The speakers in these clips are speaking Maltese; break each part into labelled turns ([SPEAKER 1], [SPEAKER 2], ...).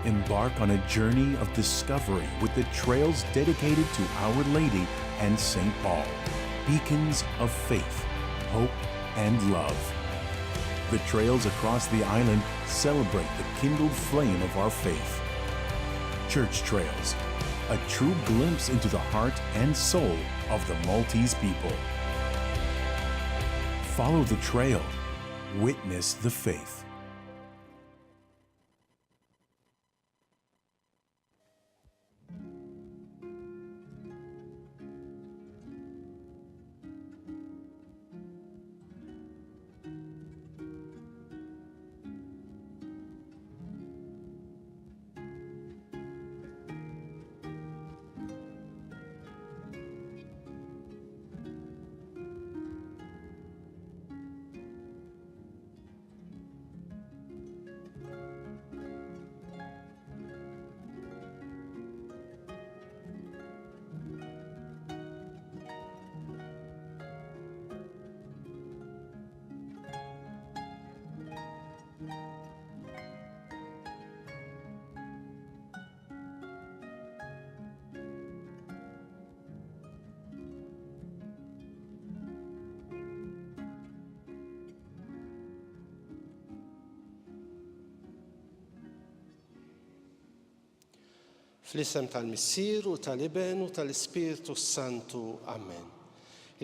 [SPEAKER 1] Embark on a journey of discovery with the trails dedicated to Our Lady and St. Paul, beacons of faith, hope, and love. The trails across the island celebrate the kindled flame of our faith. Church Trails, a true glimpse into the heart and soul of the Maltese people. Follow the trail, witness the faith.
[SPEAKER 2] Fl-isem tal-Missier u tal-Iben u tal-Ispiritu Santu. Amen.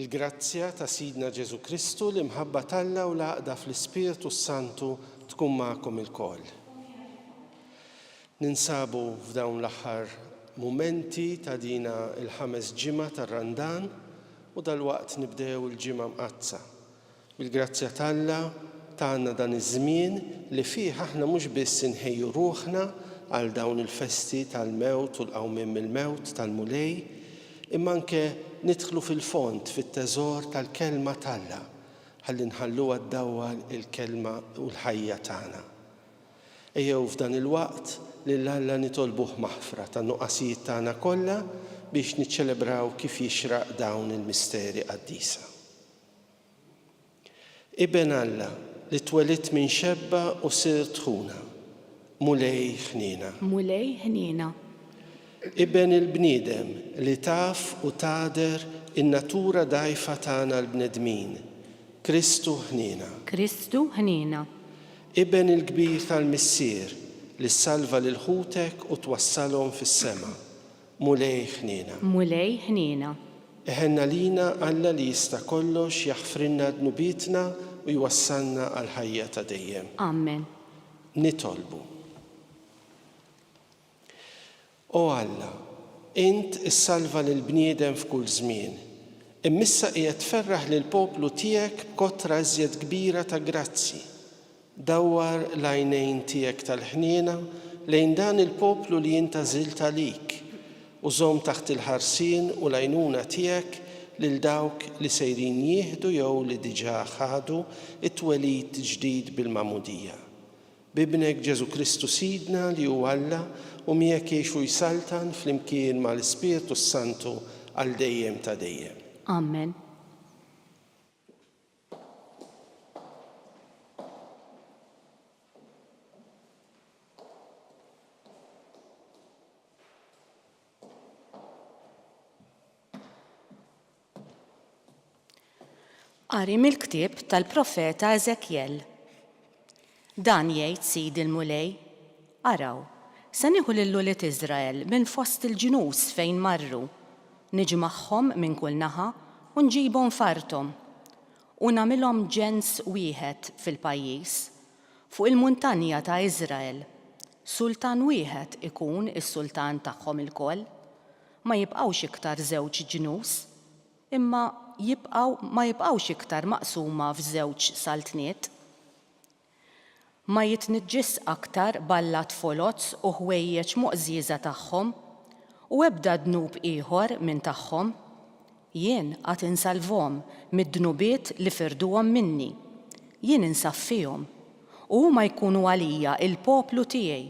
[SPEAKER 2] Il-grazzja ta' Sidna Ġesu Kristu li mħabba Alla u l-għaqda fl-Ispiritu Santu tkun magħkom ilkoll. Ninsabu f'dawn l-aħħar mumenti ta' dina il-5 ġimgħa tar-Randan u dal-waqt nibdew il-ġimgħa mqazza. Bil-grazzja Alla tagħna dan iż-żmien li fih aħna mhux biss inħejju ruħna għal dawn il-festi tal-mewt u l-qawmien mill-mewt tal-mulej, imma anke nidħlu fil-fond fit-teżor tal-kelma Alla ħalli nħalluha ddawwar il-kelma u l-ħajja tagħna. Ejjew f'dan il-waqt lil Alla nitolbuh maħfra tan-nuqqasijiet tagħna kollha biex niċċelebraw kif jixraq dawn il-misteri qaddisa. Iben Alla li twelidt minn xebba u sirt ħuna, mulej ħnina.
[SPEAKER 3] Mulej ħnina.
[SPEAKER 2] Iben il-bniedem li taf u tader in-natura dgħajfa tagħna l-bnedmin, Kristu ħnina.
[SPEAKER 3] Kristu ħnina.
[SPEAKER 2] Iben il-kbir tal-Missier li ssalva lil ħutek u twassalhom fis-sema, mulej ħnina.
[SPEAKER 3] Mulej ħnina.
[SPEAKER 2] Eħenna lina Alla li jista' kollox jaħfrinna dnubietna u jwassalna għal ħajja ta' dejjem.
[SPEAKER 3] Amen.
[SPEAKER 2] Nitolbu. O Alla, int issalva lill-bniedem f'kull żmien. Immissa qiegħed tferraħ lill-poplu tiegħek b'kotra iżjed kbira ta' grazzi. Dawwar l-għajnejn tiegħek tal-ħniena lejn dan il-poplu li inta żilt għalik u żomm taħt il-ħarsien u l-għajnuna tiegħek lil dawk li sejrin jieħdu jew li diġà ħadu it-twelid ġdid bil-magħmudija. Bibnek Ġesu Kristu Sidna li hu Alla u miegħek jgħixu jsaltan flimkien mal-Ispiritu Santu għal dejjem ta' dejjem.
[SPEAKER 3] Amen. Qari mill-ktieb tal-profeta Eżekjel. Dan jgħid Sid il-Mulej, araw, se nieħu lil-Uliet Iżrael minn fost il-ġnus fejn marru, niġmagħhom minn kull naħa u nġibhom farthom u nagħmilhom ġens wieħed fil-pajjiż fuq il-muntanja ta' Iżrael. Sultan wieħed ikun is-sultan tagħhom ilkoll, ma jibqgħux iktar żewġ ġnus, imma ma jibqgħux iktar maqsuma f'żewġ saltniet. Ma jitniġġis aktar ballat folozz u ħwejjeġ muqżiża tagħhom u ebda dnub ieħor minn tagħhom. Jien qatt insalvhom mid-dnubiet li firduhom minni. Jien insaffihom u huma jkunu għalija il-poplu tiegħi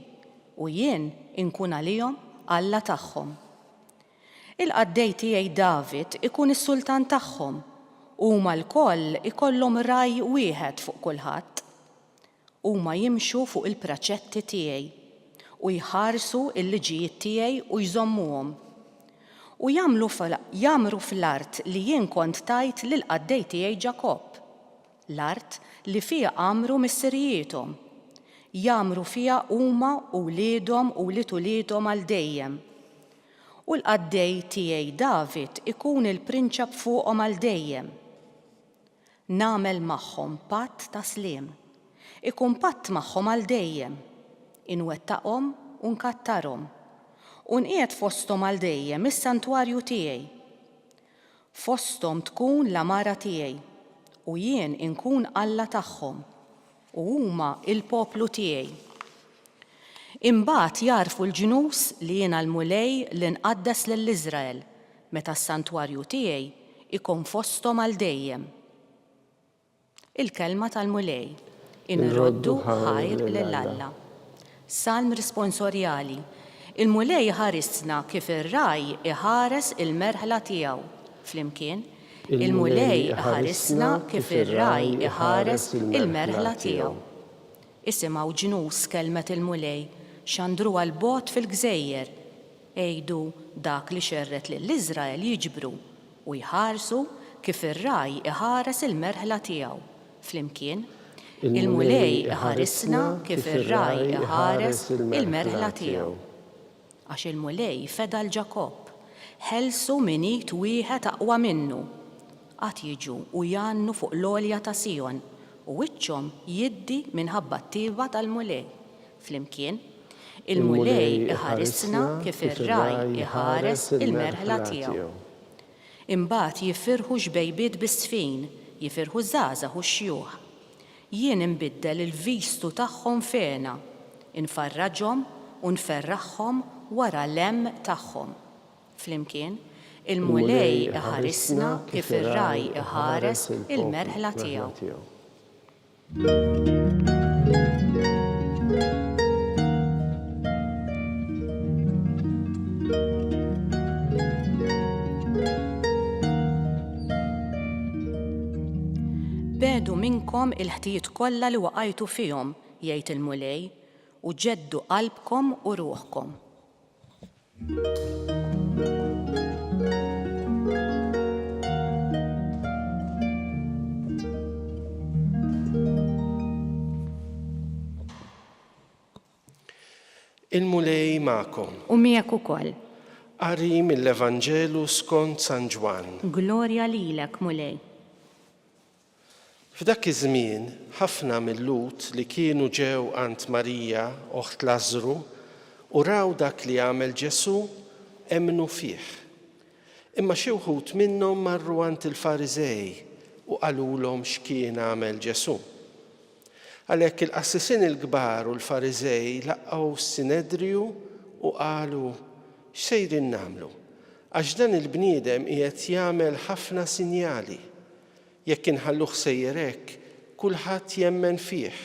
[SPEAKER 3] u jien inkun għalihom Alla tagħhom. Il-qaddej tiegħi David ikun is-sultan tagħhom u huma lkoll ikollhom raj wieħed fuq kulħadd. Huma jimxu fuq il-praċetti tiegħi u jħarsu l-liġijiet tiegħi u jżommuhom. U jagħmru fl-art li jien kont tajt lil qaddej tiegħi Ġakobb, l-art li fiha għamru missirijiethom. Jagħmru fiha huma u wliedhom u wlied uliedhom għal dejjem. U l-qaddej tiegħi David ikun il-prinċep fuqhom għal dejjem. Nagħmel magħhom patt ta' sliem. Ikun patt magħhom għal dejjem. Inwettaqhom u nkattarhom. U nqiegħed fosthom għal dejjem is-santwarju tiegħi. Fosthom tkun l-amara tiegħi u jien inkun Alla tagħhom u huma l-poplu tiegħi. Imbagħad jarfu l-ġnus li jiena l-mulej li nqaddes lill-Iżrael meta s-santwarju tiegħi ikun fosthom għal dejjem. Il-kelma tal-mulej. Inroddu ħajr lill-Alla. Salm risponsorjali. Il-mulej ħarisna kif ir-raj iħares il-merħla tiegħu. Flimkien, il-mulej ħarisna kif ir-raj iħares il-merħla tiegħu. Isimgħu ġnus kelmet il-mulej x'andru għal bogħod fil-Gżejjer. Ejdu dak li xerret lill-Iżrael jiġbru u jħarsu kif ir-raj iħares il-merħla tiegħu. Flimkien, il-mulej ħarisna kif ir-raj iħares il-merħla tiegħu. Għax il-mulej feda l-Ġakobb, ħelsu minit wieħed aqwa minnu. Qatt jiġu u jannu fuq l-għolja ta' Sion u wiċċhom jiddi minħabba t-tieba tal-mulej. Flimkien, il-mulej iħarisna kif ir-raj iħares il-merħla tiegħu. Imbagħad jiffirħu xbejbiet bis-sfin, jifirħu żgħażagħ u xjuħ. Jien inbiddel il-vistu tagħhom fena, infarraġhom u nferraħħom wara l-hemm tagħhom. Flimkien, il-mulej iħarisna kif ir-raj iħares il-merħla tiegħu. Bedu minnkom il-ħtijiet kollha li waqajtu fihom, jgħid il-mulej, u ġeddu qalbkom u ruħkom.
[SPEAKER 2] Il-mulej magħkom.
[SPEAKER 3] U miegħek ukoll.
[SPEAKER 2] Qari mill-Evanġelu skont San Ġwan.
[SPEAKER 3] Glorja lilek, mulej.
[SPEAKER 2] F'dak iż-żmien ħafna mill-Lut li kienu ġew għand Marija oħt Lażru u raw dak li għamel Ġesu emnu fih. Imma xi wħud minnhom marru għand il-Fariżej u qalulhom x'kien għamel Ġesu. Għalhekk il-qassisin il-kbar u l-Fariżej laqgħu s-Sinedriju u qalu x'sejrin nagħmlu għax dan il-bniedem qiegħed jagħmel ħafna sinjali. Jekk inħalluh sejjer hekk, kulħadd jemmen fih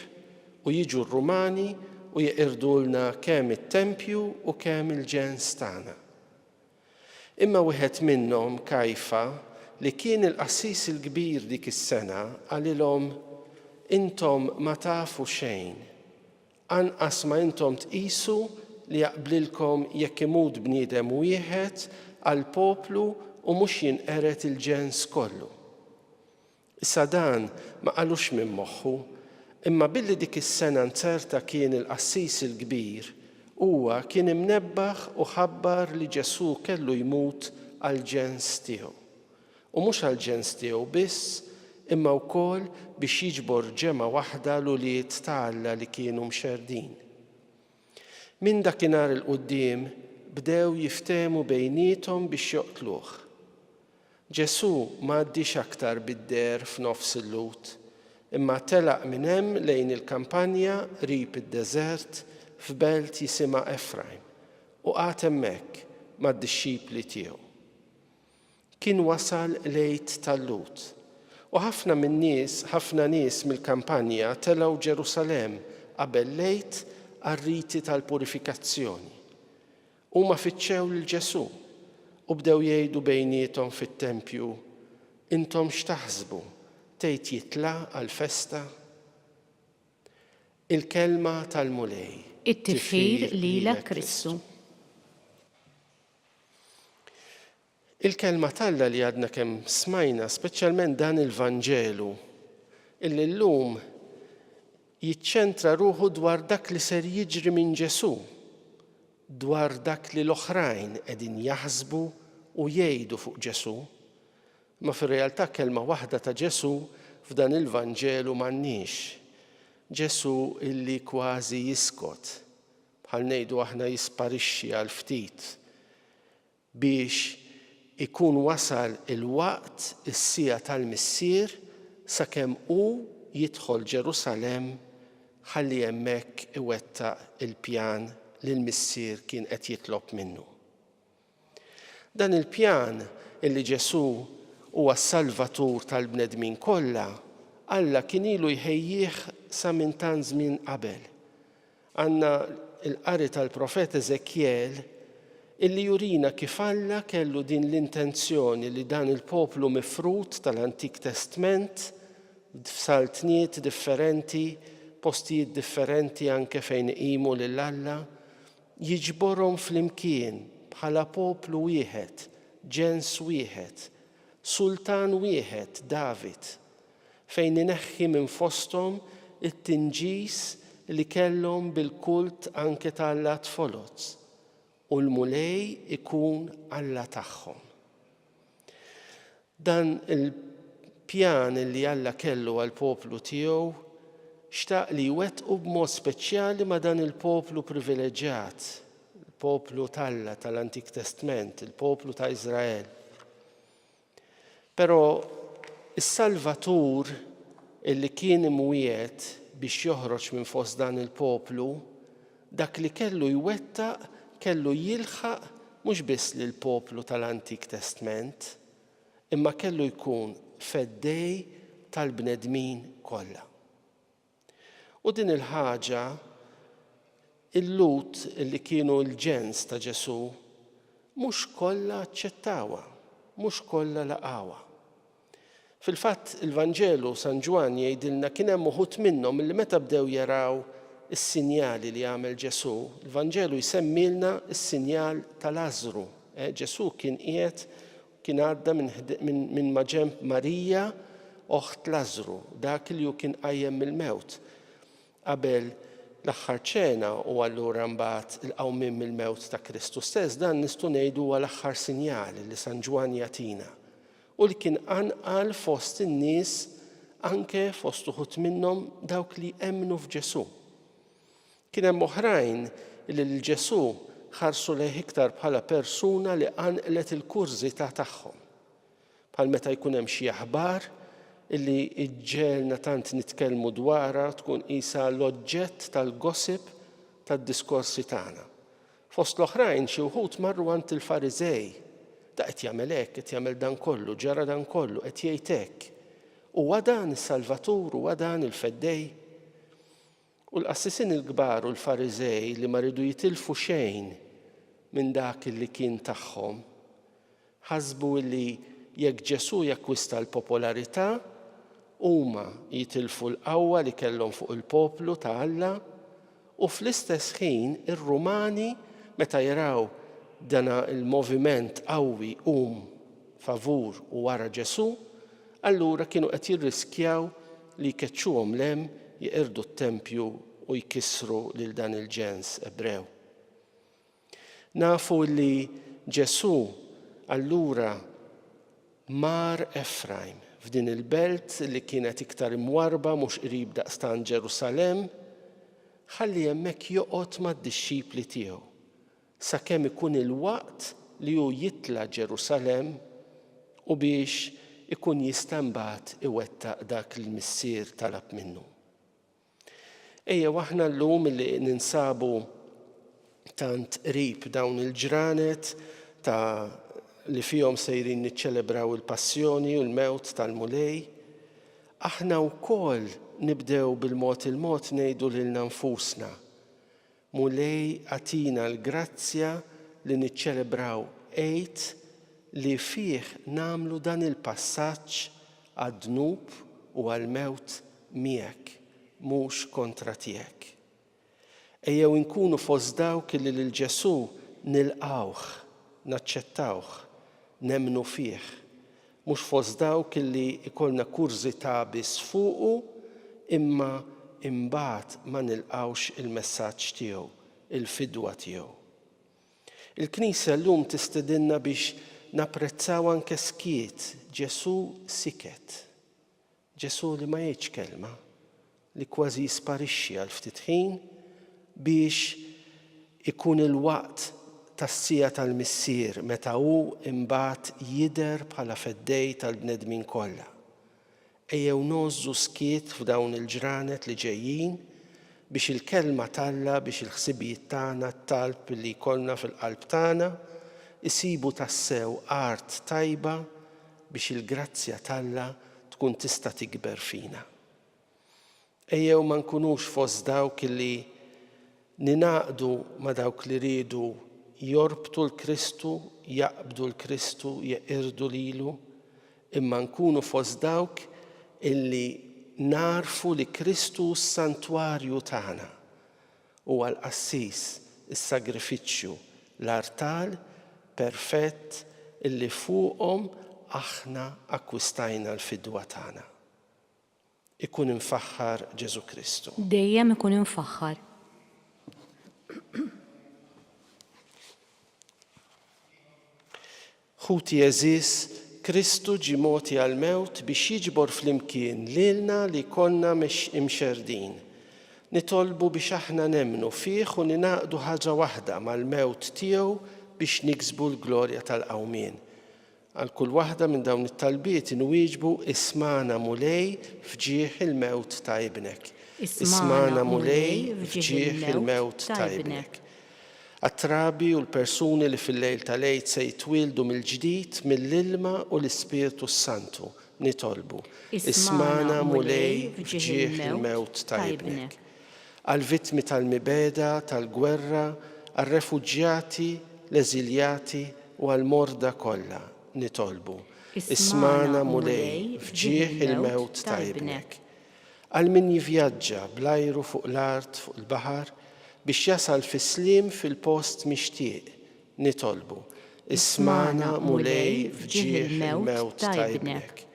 [SPEAKER 2] u jiġu r-Rumani u jeqirdulna kemm it-tempju u kemm il-ġens tagħna. Imma wieħed minnhom, Kajfa, li kien il-qassis il-kbir dik is-sena, qalilhom intom ma tafu xejn, anqas ma intom tqisu li jaqblilkom jekk imut bniedem wieħed għall poplu u mhux jinqeret il-ġens kollu. Issa dan ma qalux minn moħħu, imma billi dik is-sena nċerta kien il-qassis il-kbir, huwa kien imnebbaħ u ħabbar li Ġesu kellu jmut għall-ġens tiegħu. U mhux għall-ġens tiegħu biss, imma wkoll biex jiġbor ġemgħa waħda l-ulied ta' Alla li kienu mxerdin. Minn dakinhar il-quddiem bdew jiftehmu bejniethom biex joqtluh. Ġesu m'għaddix aktar bid-der f'nofs il-Lut, imma telaq minn hemm lejn il-kampanja qrib id-deżert f'belt jisimha Efraim u qagħad hemmhekk mad-dixxipli tiegħu. Kien wasal lejt tal-Lut u ħafna nies mill-kampanja telgħu Ġerusalemm qabel lejt għar-riti tal-purifikazzjoni. Huma fittxew lil Ġesu u bdew jgħidu bejniethom fit-tempju, intom x'taħsbu tgħid jitlaq għall-festa? Il-kelma tal-mulej.
[SPEAKER 3] it-tifħir lilek Kristu.
[SPEAKER 2] Il-kelma Alla li għadna kemm smajna, speċjalment dan il-Vanġelu, illi llum jiċċentra ruħu dwar dak li ser jiġri minn Ġesu, dwar dak li l-oħrajn qegħdin jaħsbu u jgħidu fuq Ġesu, ma fir-realtà kelma waħda ta' Ġesu f'dan il-Vanġelu m'għandniex. Ġesu illi kważi jiskot, bħal ngħidu aħna jisparixxi għal ftit biex ikun wasal il-waqt is-sija tal-missier sakemm hu jidħol Ġerusalem ħalli hemmhekk iwettaq il-pjan li l-missier kien qed jitlob minnu. Dan il-pjan illi Ġesu huwa s-Salvatur tal-bnedmin kollha, Alla kien ilu jħejjih sa minn tant żmien qabel. Għandna l-qari tal-profet Eżekjel illi jurina kif Alla kellu din l-intenzjoni li dan il-poplu mifrut tal-Antik Testament f'saltniet differenti, postijiet differenti anke fejn iqimu lil Alla, jiġborhom flimkien bħala poplu wieħed, ġens wieħed, sultan wieħed, David, fejn ineħħi minn fosthom it-tinġis li kellhom bil-kult anke tal-Alla tfoloz u l-mulej ikun Alla tagħhom. Dan il-pjan li Alla kellu għall-poplu tiegħu xtaq li jwettqu b'mod speċjali ma' dan il-poplu privileġġjat, il-poplu tal-Alla tal-Antik Testament, il-poplu ta' Iżrael. Però is-Salvatur illi kien imwiegħed biex joħroġ minn fost dan il-poplu, dak li kellu jwettaq kellu jilħaq mhux biss lill poplu tal-Antik Testament, imma kellu jkun feddej tal-bnedmin kollha. U din il-ħaġa il-lut illi kienu l-ġens ta' Ġesu mhux kollha aċċettawha, mhux kollha laqgħuha. Fil-fatt il-Vanġelu San Ġwan jgħidilna kien hemm uħud minnhom illi meta bdew jaraw is-sinjali li għamel Ġesu, il-Vanġelu jsemmilna is-sinjal ta' Lażru. Ġesu kien qiegħed kien għadda minn ma' ġenb Marija oħt Lażru, dak li hu kien qajjem mill-mewt qabel l-aħħar ċena u allura mbagħad il-qawmien mill-mewt ta' Kristu stess. Dan nistgħu ngħidu huwa l-aħħar sinjali li San Ġwan jagħtina u li kien anqal fost in-nies anke fost uħud minnhom dawk li emmnu f'Ġesu. Kien hemm oħrajn li l-Ġesu ħarsu lejh iktar bħala persuna li anqlet il-kurżità tagħhom. Bħal meta jkun hemm xi aħbar illi ġġelna tant nitkellmu dwarha tkun qisha l-oġġett tal-gossip tad-diskorsi tagħna. Fost l-oħrajn xi wħud marru għand il-Fariżej, da qed jagħmel hekk, qed jagħmel dan kollu, ġara dan kollu, qed jgħid hekk. Huwa dan is-Salvatur, huwa dan il-feddej. U l-qassisin il-kbar u l-Fariżej li ma ridu jitilfu xejn minn dak li kien tagħhom, ħasbu li jekk Ġesu jakkwista l-popolarità, huma jitilfu l-qawwa li kellhom fuq il-poplu ta' Alla u fl-istess ħin ir-Rumani meta jaraw dana il-moviment qawwi favur u wara Ġesu, allura kienu qed jirriskjaw li jkeċċuhom lem jiqirdu t-tempju u jkissru lil dan il-ġens Ebrew. Nafu li Ġesu allura mar Efraim f'din il-belt li kienet iktar imwarba mhux qrib daqstant Ġerusalem, ħalli hemmhekk joqgħod mad-dixxipli tiegħu sakemm ikun il-waqt li hu jitla' Ġerusalem u biex ikun jista' mbagħad iwettaq dak il-missier talab minnu. Ejja aħna llum li ninsabu tant qrib dawn il-ġranet ta' li fihom sejrin niċċelebraw il-passjoni u l-mewt tal-mulej, aħna wkoll nibdew bil-mod ngħidu lilna nfusna. Mulej għatina l-grazzja li niċċelebraw għid li fih nagħmlu dan il-passaġġ għad-dnub u għall-mewt miegħek mhux kontra tiegħek. Ejjew inkunu fost dawk li lil Ġesu nilqawh, naċċettawh, nemmnu fih, mhux fost dawk li ikollna kurzità biss fuqu imma imbagħad ma nilqawx il-messaġġ tiegħu, il-fidwa tiegħu. Il-Knisja llum tistedinna biex napprezzaw anke skiet. Ġesu siket. Ġesu li ma jgħidx kelma, li kważi jisparixxi għal ftit ħin biex ikun il-waqt tas-sija tal-missier meta hu imbagħad jidher bħala feddej tal-bnedmin kollha. Ejjew nożżu skiet f'dawn il-ġranet li ġejjin biex il-kelma talla biex il-ħsibijiet tagħna t-talb li jkollna fil-qalb tagħna isibu tassew art tajba biex il-grazzja talla tkun tista' tikber fina. Ejjew ma nkunux fost dawk li ninaqdu ma dawk li ridu jorbtu l-Kristu, jaqbdu l-Kristu, jeqirdu lilu, imma nkunu fost dawk illi narfu li Kristu s-santwarju tagħna huwa l-qassis, is-sagrifiċċju, l-artal perfett illi fuqhom aħna akkwistajna l-fidwa tagħna. Ikun infaħħar Ġesu Kristu.
[SPEAKER 3] Dejjem ikun infaħħar.
[SPEAKER 2] Ħuti eżis, Kristu ġie mogħti għall-mewt biex jiġbor flimkien lilna li konna imxerdin. Nitolbu biex aħna nemmnu fih u ninaqdu ħaġa waħda mal-mewt tiegħu biex niksbu l-glorja tal-qawmien. Għal kull waħda minn dawn it-talbiet inwieġbu ismana mulej fġieħ il-mewt ta' ibnek. Ismana mulej fġieħ il-mewt ta' ibnek. Għat-trabi u l-persuni li fil-lejl tal-għid se jitwildu mill-ġdid mill-ilma u l-Ispiritu Santu nitolbu. Ismana mulej fġieħ il-mewt ta' ibnek. Għal-vittmi tal-mibeda, tal-gwerra, għal-refuġjati, l-eżiljati u għal-morda kollha nitolbu. Ismana mulej fġieħ il-mewt ta' ibnek. Għal-min jivvjaġġa bl-ajru fuq l-art, fuq il-baħar, biex jasal fis-sliem fil-post mixtieq nitolbu. Ismana mulej fġieħ il-mewt ta' ibnek.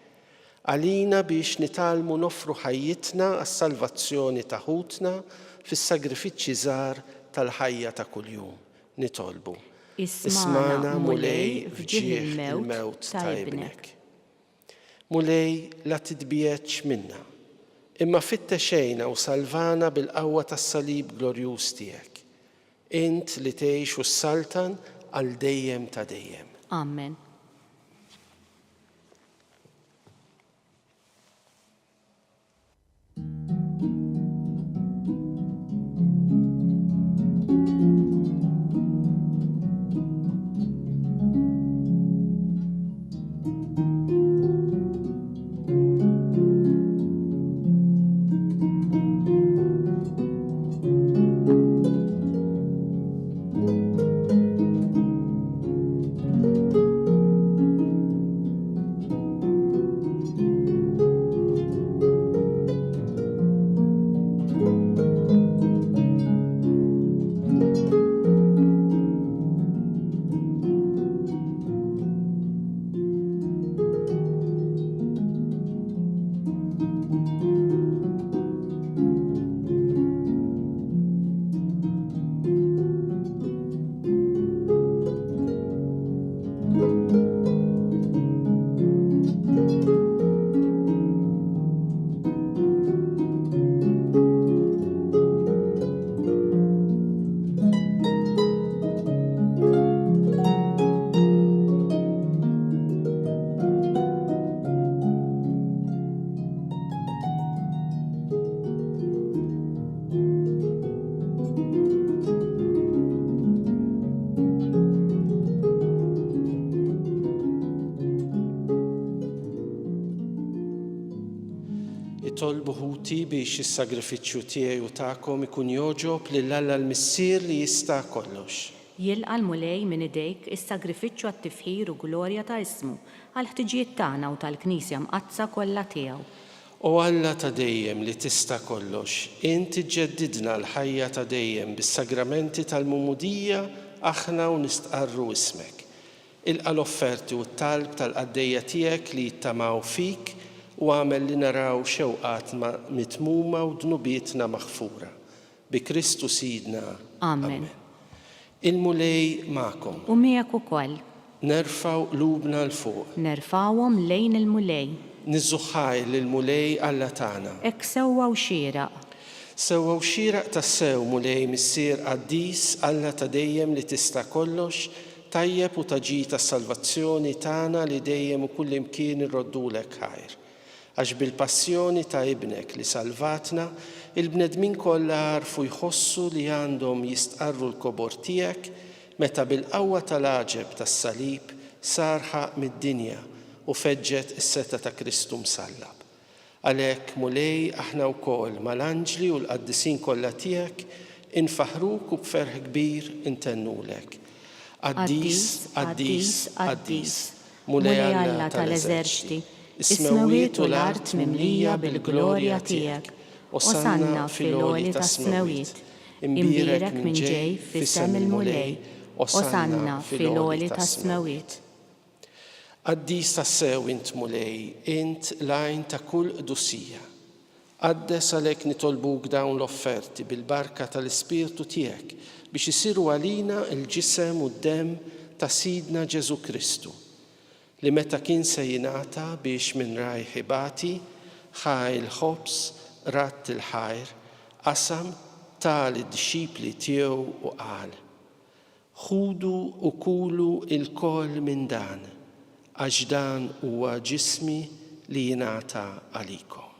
[SPEAKER 2] Għalina biex nitalmu nofru ħajjitna għas-salvazzjoni ta' ħutna fis-sagrifiċċji żgħar tal-ħajja ta' kuljum nitolbu. Ismana mulej fġieħ il-mewt ta' ibnek. Mulej la titbieċ minna, imma fittexejna u salvana bil-qawwa tas-salib glorjuż tiegħek. Int li tgħix u s-saltan għal dejjem ta' dejjem.
[SPEAKER 3] Amen.
[SPEAKER 2] Nitolbu ħuti biex is-sagrifiċċju tiegħi u tagħkom ikun joġob lil Alla l-Missier li jista' kollox.
[SPEAKER 3] Jilqa' l-mulej minn idejk is-sagrifiċċju għat-tifħir u glorja ta' ismu għal ħtiġijiet tagħna u tal-Knisja mqazza kollha tiegħu.
[SPEAKER 2] U Alla ta' dejjem li tista' kollox, Inti ġġeddidna l-ħajja ta' dejjem bis-sagramenti tal-mumudija aħna u nistqarru ismek. Ilqa l-offerti u t-talb tal-qaddejja tiegħek li jittamaw fik u għamel li naraw xewqat mitmuma u dnubietna maħfura. Bi Kristu Sidna.
[SPEAKER 3] Amen.
[SPEAKER 2] Il-mulej ma'kom.
[SPEAKER 3] U miegħek ukoll.
[SPEAKER 2] Nerfaw qlubna l-fuq.
[SPEAKER 3] Nerfawhom lejn il-mulej.
[SPEAKER 2] Nizzuħħaj lill-mulej Alla tagħna.
[SPEAKER 3] Hekk sewwa u xieraq.
[SPEAKER 2] Sewwa u xieraq tassew mulej missier qaddis Alla ta' dejjem li tista' kollox, tajjeb u taġi tas-salvazzjoni tagħna li dejjem u kull imkien irroddulek ħajr. Għax bil-passjoni ta' ibnek li salvatna, il-bnedmin kollha għarfu jħossu li għandhom jistqarru l-kobor tiegħek meta bil-qawwa tal-għaġeb tas-salib sarħaq mid-dinja u feġġet is-seta ta' Kristu msallab. Għalhekk mulej aħna wkoll mal-anġli u l-qaddisin kollha tiegħek infaħruk u b'ferħ kbir intennulek. Qaddis, qaddis, qaddis, mulej Alla tal-eżerċiti, is-smawiet u l-art mimlija bil-glorja tiegħek. Osanna fil-għoli tas-smawiet, imbierek minn ġej fis-sem il-mulej, osanna fil-għoli tas-smawiet. Qaddis tassew int mulej, int lajn ta' kull qdusija. Qaddes għalhekk nitolbuk dawn l-offerti bil-barka tal-Ispirtu tiegħek biex isiru għalina l-ġisem u d-demm ta' Sidna Ġesu Kristu, li meta kien se jingħata biex minn rajħ ibati, ħaj il-ħobs, ratt il-ħajr, qasam tal id-disċipli tiegħu u qal: Ħudu u kulu il-koll minn dan, għax dan huwa ġismi li jingħata għalikom.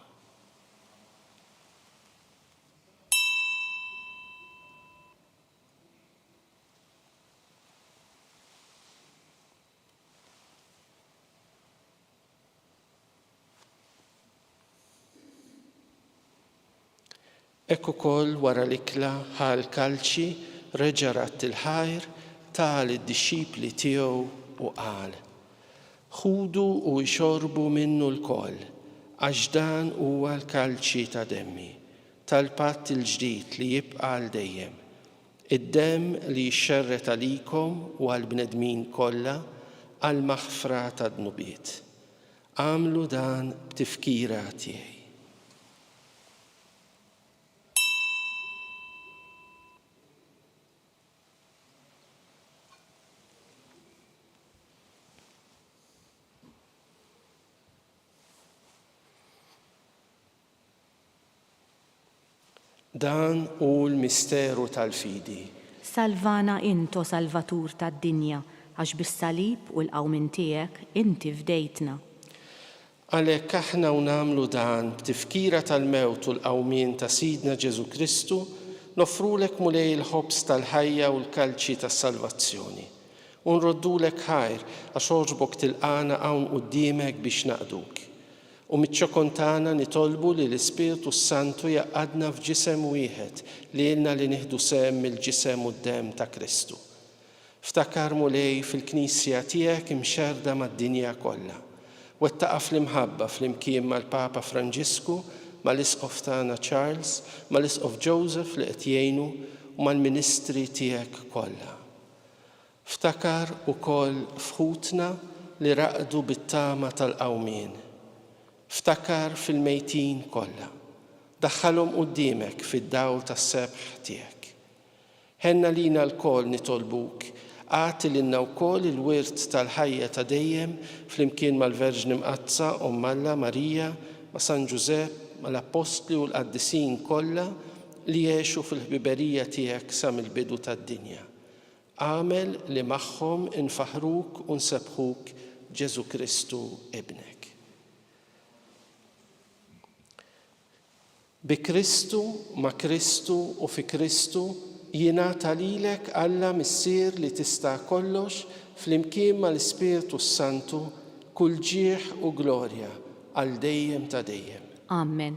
[SPEAKER 2] Ekk ukoll wara l-ikla ħal kalċi reġa' ratt il-ħajr tal id-disċipli tiegħu u qal: Ħudu u jxorbu minnu l-koll, għax dan huwa l-kalċi ta' demmi, tal-patt il-ġdid li jibqa' għal dejjem. Id-demm li jxerret għalikom u għall-bnedmin kollha għal maħfra ta' dnubiet. Għamlu dan b'tifkira tiegħi. Dan hu l-misteru tal-fidi.
[SPEAKER 3] Salvana into Salvatur tad-dinja, għax bis-salib u l-qawmin tiegħek inti fdejtna.
[SPEAKER 2] Għalhekk aħna u nagħmlu dan b'tifkira tal-mewt u l-qawmien ta' Sidna Ġesu Kristu, nofrulek mulej il-ħobs tal-ħajja u l-kalċi tas-salvazzjoni. U nroddulek ħajr għax oġbok tilqana hawn quddiemek biex naqduk. U mit-ċokontana nitolbu li l-Ispirtu Santu jaqadna f'ġisem wieħed li ilna li nieħdu sem mill-ġisem u d-demm ta' Kristu. Ftakar mulej fil-Knisja tiegħek imxerda mad-dinja kollha. Wettaqa fl-imħabba fl-imkien mal-Papa Franġisku, mal-Isqof tagħna Charles, mal-Isqof Joseph li qed jgħinu u mal-Ministri tiegħek kollha. Ftakar ukoll fħutna li raqdu bit-tama tal-qawmien. Ftakar fil-mejtin kollha. Daħħalhom quddiemek fid-dawl tas-sebħ tiegħek. Ħenna lina l-koll nitolbuk, għati lilna wkoll il-wirt tal-ħajja ta' dejjem flimkien mal-Verġni Mqazza Alla Marija, ma' San Ġusepp, mal-Apostli u l-Qaddisin kollha li jgħixu fil-ħbiberija tiegħek sa mill-bidu tad-dinja. Għamel li magħhom infaħruk u nsebħuk Ġesu Kristu ibnek. Bi Kristu, ma' Kristu u fi Kristu jingħata lilek Alla missier li tista' kollox flimkien mal-Ispirtu Santu kull ġieħ u glorja għal dejjem ta' dejjem.
[SPEAKER 3] Amen.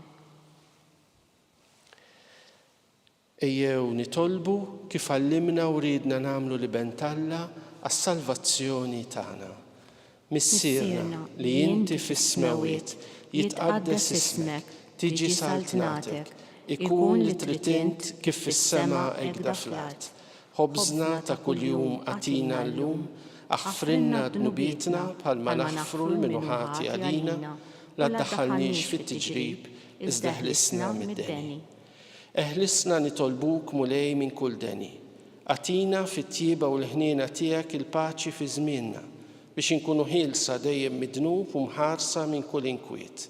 [SPEAKER 2] Ejjew nitolbu kif għallimna u ridna nagħmlu li bentalla għas-salvazzjoni tagħna. Missierna li inti fis-smawiet, jitqaddes ismek, tiġi saltnatek, ikun li trid int kif fis-sema hekk fl-art. Ħobżna ta' kuljum atina llum, aħfrinna dnubietna bħalma naħfru l-minuħati għalina, la ddaħħalniex fit-tiġrib, iżda ħlisna mid-deni. Eħlisna nitolbuk mulej minn kull deni. Atina fit-tjieba u l-ħniena tiegħek il-paċi fi żmienna biex inkunu ħielsa dejjem mid-dnub u mħarsa minn kull inkwiet.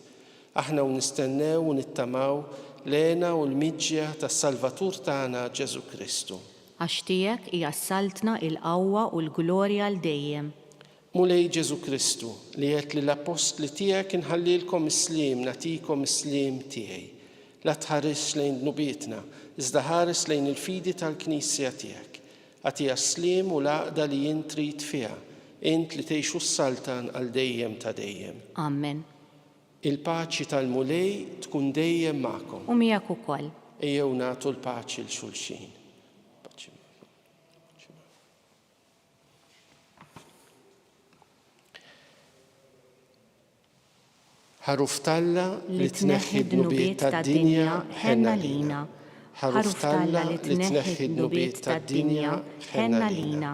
[SPEAKER 2] Aħna nistennew u nittamaw lena u l-miġġja tas-Salvatur tagħna Ġesu Kristu.
[SPEAKER 3] Għax tiegħek hija saltna il-qawwa u l-glorja l dejjem.
[SPEAKER 2] Mulej Ġesu Kristu li qed lill-apostli tiegħek inħallilkom is-sliem nagħtikom is-sliem tiegħi. La tħares lejn dnubietna, iżda ħares lejn il-fidi tal-Knisja tiegħek. Għatija s-sliem u l-għaqda li jien trid fiha, int li tgħixu s-saltan għal dejjem ta' dejjem.
[SPEAKER 3] Amen.
[SPEAKER 2] Il-paċi tal-mulej tkun dejjem magħkom.
[SPEAKER 3] U miegħek ukoll.
[SPEAKER 2] Ejjew nagħtu l-paċi l xulxin. ħaruf Talla li tneħħi d-nubiet tad-dinja ħenna lina. Ħaruf Talla li tneħħi d-nubiet tad-dinja ħenna lina.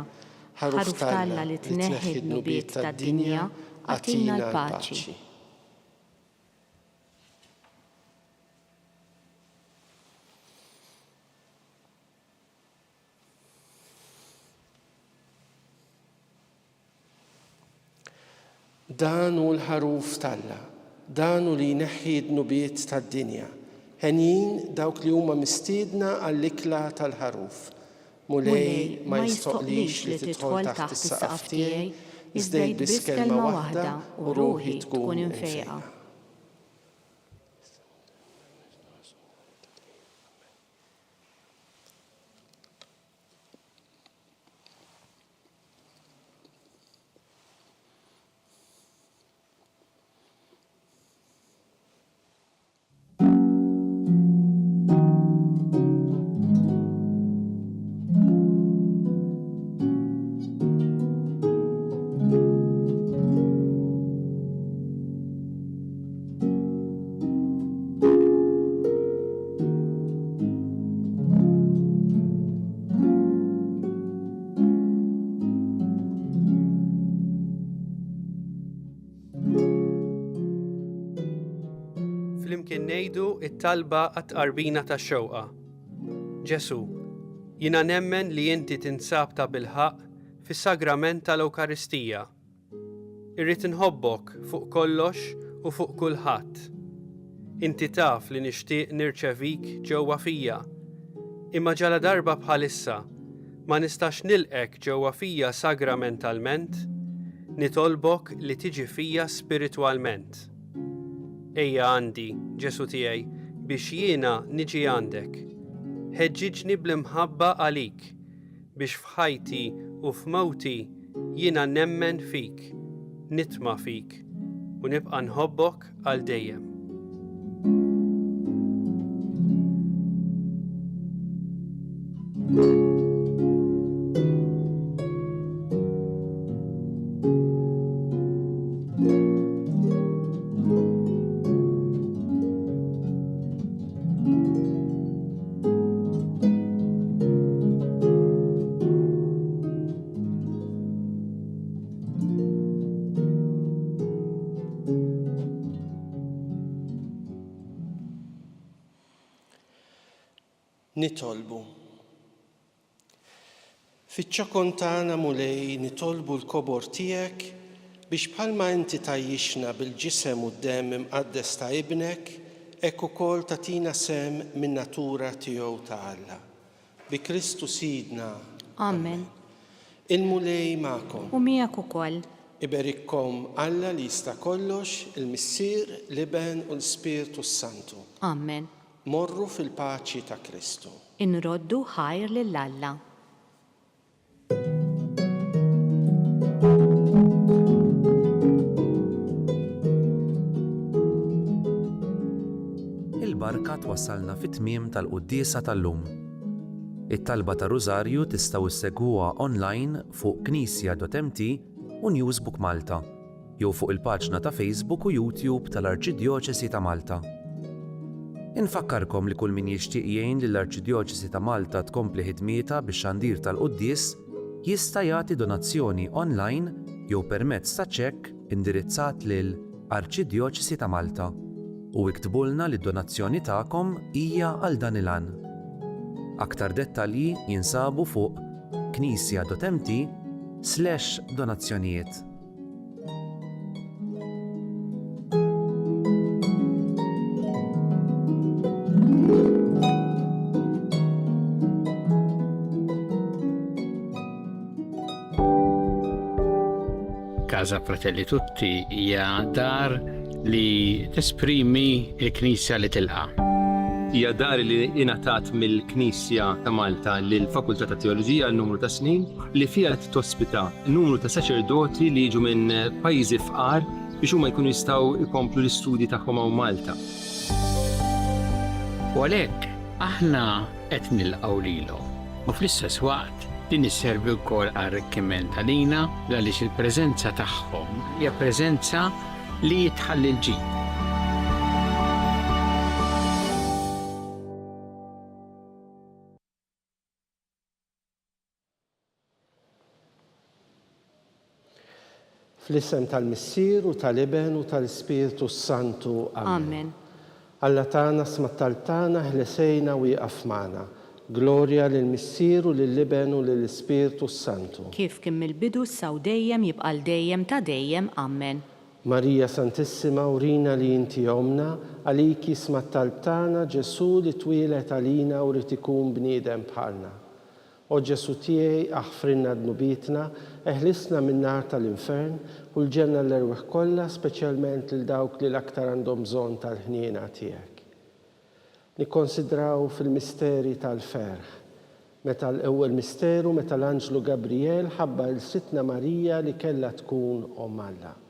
[SPEAKER 2] Ħaruf Talla li tneħħi d-nubiet tad-dinja għatina l-paċi. Dan hu l-ħaruf Talla. Dan u li jneħħi d-nubiet tad-dinja. Ħenin dawk li huma mistiedna għall-ikla tal-ħaruf. Mulej ma jistoqlix li tidħol taħt is-saqaf tiegħi, iżda jbiss kelma waħda u ruħi tkun infejqa.
[SPEAKER 4] Flimkien ngħidu t-talba għat-tqarbina tax-xewqa. Ġesu, jiena nemmen li inti tinsab ta' bilħaq fis-sagrament tal-Ewkaristija. Irrid inħobbok fuq kollox u fuq kulħadd. Inti taf li nixtieq nirċevik ġewwa fija, imma ġala darba bħalissa ma nistax nilqek ġewwa fija sagramentalment, nitolbok li tiġi fija spiritwalment. Ejja għandi, Ġesu tiegħi, biex jiena niġi għandek. Ħeġġiġni bl-imħabba għalik, biex f'ħajti u f'mewti jiena nemmen fik, nitma' fik, u nibqa' nħobbok għal dejjem.
[SPEAKER 2] Nitolbu. Fiċ-ċokon tagħna mulej nitolbu l-kobor tiegħek biex bħalma inti tajjixna bil-ġisem u d-demm imqaddes ta' ibnek, hekk ukoll tagħtina sem min-natura tiegħu ta' Alla. Bi Kristu Sidna.
[SPEAKER 3] Amen.
[SPEAKER 2] Il-mulej magħkom.
[SPEAKER 3] U miegħek ukoll.
[SPEAKER 2] Iberikkom Alla li jista' kollox, il-Missier, l-Iben u l-Spiritu Santu.
[SPEAKER 3] Amen.
[SPEAKER 2] Morru fil-paċi ta' Kristu.
[SPEAKER 3] Inroddu ħajr lill-Alla.
[SPEAKER 5] Il-barka twassalna fit-tmiem tal-quddiesa tal-lum. It-talba ta' Rużarju tistgħu issegwuha online fuq knisja.mt u Newsbook Malta. jew fuq il-paġna ta' Facebook u YouTube tal-Arċidjoċesi ta' Malta. Infakkarkom li kull min jixtieq jgħin lill-Arċidjoċesi ta' Malta tkompli ħidmietha bix-xandir tal-Qudies jista' jagħti donazzjoni online jew permezz ta' ċekk indirizzat lil Arċidjoċesi ta' Malta u iktbulna li d-donazzjoni tagħkom hija għal dan il-għan. Aktar dettalji jinsabu fuq knisja.mt/donazzjonijiet.
[SPEAKER 6] Casa Fratelli Tutti hija dar li tesprimi l-Knisja li tilqa'.
[SPEAKER 7] Hija dar li ingħatat mill-Knisja ta' Malta lill-Fakultà ta' Teoloġija għal numru ta' snin li fiha tospita numru ta' saċerdoti li jiġu minn pajjiżi fqar biex huma jkunu jistgħu jkomplu l-istudji tagħhom hawn Malta.
[SPEAKER 6] U għalhekk aħna qed nilqgħu lilhom. U fl-istess waqt din isservi wkoll arricchiment għalina għaliex il-preżenza tagħhom hija preżenza li jitħalli l-ġid.
[SPEAKER 2] Fl-isem tal-Missier u tal-Iben u tal-Ispiritu Santu.
[SPEAKER 3] Amen.
[SPEAKER 2] Alla tagħna smattal tagħna ħlesejna u jqaf magħna. Glorja lill-Missier u lill-Iben u lill-Ispiritu Santu.
[SPEAKER 3] Kif kien mill-bidu saw dejjem jibqal dejjem ta' dejjem. Amen.
[SPEAKER 2] Marija Santissima urina li inti omna, għaliki smattal tagħna Ġesu li twilet għalina u rid ikun bniedem bħalna. O Ġesu tiegħi aħfrinna dnubitna, eħlisna min-nar tal-infern u l-ġenna l-erweħ kollha, speċjalment lil dawk li l-aktar għandhom bżonn tal-ħniena tiegħek. Nikkonsidraw fil-misteri tal-ferħ. Meta l-ewwel misteru meta l-Anġlu Gabriel ħabba l-Sitna Marija li kellha tkun Omm Alla.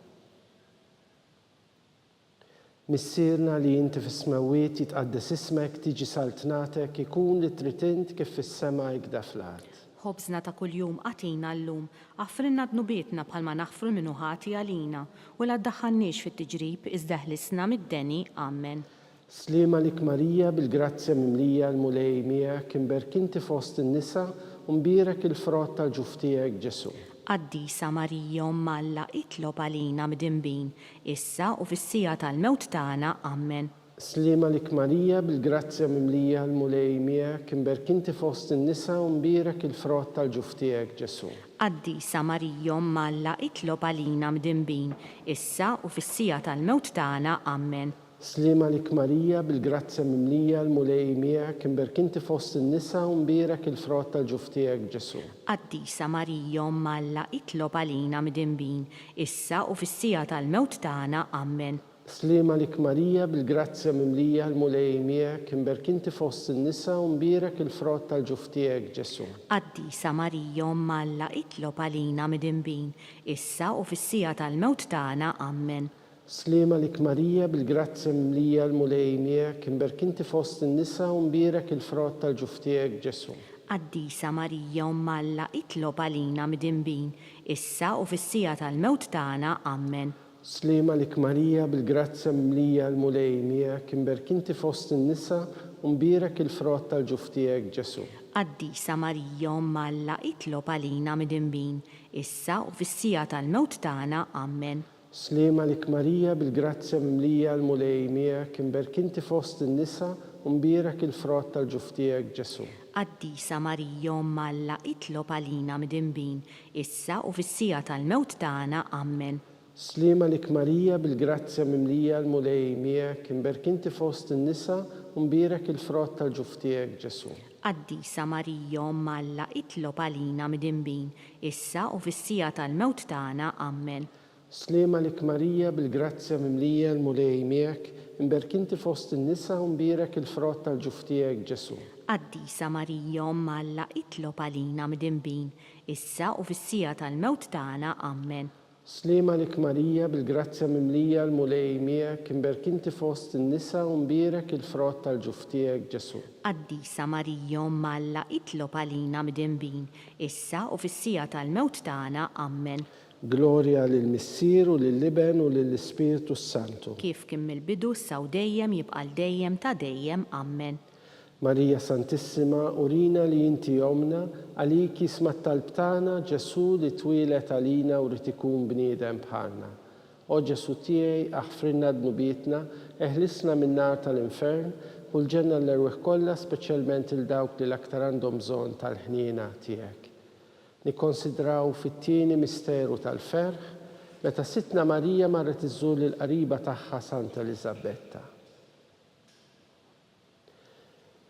[SPEAKER 2] Missierna li inti fis-smawiet jitqaddes ismek tiġi saltnatek ikun li tritint kif fis-sema jgda fl-art.
[SPEAKER 3] Ħobżna ta' kuljum għatina llum, aħfrinna dnubietna bħalma naħfru minnu ħati għalina u la ddaħħalniex fit-tiġrib iżda ħlisna mid-deni. Amen.
[SPEAKER 2] Slima lik Marija bil-grazzja mimlija l-mulej miegħek imberkinti fost in-nisa u mbirek il-frott tal-ġuf tiegħek Ġesu.
[SPEAKER 3] Qaddisa Marija Omm Alla itlob għalina midinbin, issa u fis-sija tal-mewt tagħna. Amen.
[SPEAKER 2] Slima lik Marija bil-grazzja mimlija l-mulej miegħek imberkinti fost in-nisa u mbirek il-frott tal-ġuf tiegħek Ġesu.
[SPEAKER 3] Qaddisa Marija Omm Alla itlob għalina midinbin, issa u fis-sija tal-mewt tagħna. Amen.
[SPEAKER 2] Slima lik Marija bil-grazzja mimlija l-mulej miegħek imberkinti fost in-nisa u mbirek il-frott tal-ġuf tiegħek Ġesu.
[SPEAKER 3] Qaddisa Marija Omm Alla itlob għalina midinbin, issa u fis-sija tal-mewt tagħna. Amen.
[SPEAKER 2] Slima lik Marija bil-grazzja mimlija l-mulej miegħek imberkinti fost in-nisa u mbirek il-frott tal-ġuf tiegħek Ġesu.
[SPEAKER 3] Qaddisa Marija Omm Alla itlob għalina midinbin, issa u fis-sija tal-mewt tagħna. Amen.
[SPEAKER 2] Slima lik Marija bil-grazzja mimlija l-mulej miegħek imberkinti fost in-nisa u mbirek il-frott tal-ġuf tiegħek Ġesu.
[SPEAKER 3] Qaddisa Marija Omm Alla itlob għalina midinbin, issa u fis-sija tal-mewt tagħna. Amen.
[SPEAKER 2] Slima lik Marija bil-grazzja mimlija l-mulej miegħek imberkinti fost in-nisa u mbirek il-frott tal-ġuf tiegħek Ġesu.
[SPEAKER 3] Qaddisa Marija Omm Alla itlob għalina midinbin, issa u fis-sija tal-mewt tagħna. Amen.
[SPEAKER 2] Slima lik Marija bil-grazzja mimlija l-mulej miegħek imberkinti fost in-nisa u mbirek il-frott tal-ġuf tiegħek Ġesu.
[SPEAKER 3] Qaddisa Marija Omm Alla itlob għalina midinbin, issa u fis-sija tal-mewt tagħna. Amen.
[SPEAKER 2] Slima lik Marija bil-grazzja mimlija l-mulej miegħek imberkinti fost in-nisa u mbirek il-frott tal-ġuf tiegħek Ġesu.
[SPEAKER 3] Qaddisa Marija Omm Alla itlob għalina midinbin, issa u fis-sija tal-mewt tagħna. Amen.
[SPEAKER 2] Slima lik Marija bil-grazzja mimlija l-mulej miegħek imberkinti fost in-nisa u mbirek il-frott tal-ġuf tiegħek Ġesu.
[SPEAKER 3] Qaddisa Marija Omm Alla itlob għalina midinbin, issa u fis-sija tal-mewt tagħna. Amen.
[SPEAKER 2] Slima lik Marija bil-grazzja mimlija l-mulej miegħek imberkinti fost in-nisa u mbirek il-frott tal-ġuf tiegħek Ġesu.
[SPEAKER 3] Qaddisa Marija Omm Alla itlob għalina midinbin, issa u fis-sija tal-mewt tagħna. Amen.
[SPEAKER 2] Gloria lill-Missier u lill-Iben u lill-Ispiritu Santu.
[SPEAKER 3] Kif kien mill-bidu saw dejjem jibqa' dejjem ta' dejjem. Amen.
[SPEAKER 2] Marija Santissima, urina li inti jomna, għalik jisma t-talb tagħna Ġesu li twilet għalina u rrid ikun bniedem bħalna. O Ġesu tiegħi aħfrinna dnubietna, eħlisna min-nar tal-infern u l-ġenna l-erweħ kollha speċjalment il dawk li l-aktar għandhom bżonn tal-ħniena tiegħek. Nikkonsidraw fit-tieni misteru tal-ferħ meta Sitna Marija marret iżżur lill-qariba tagħha Santa Elisabetta.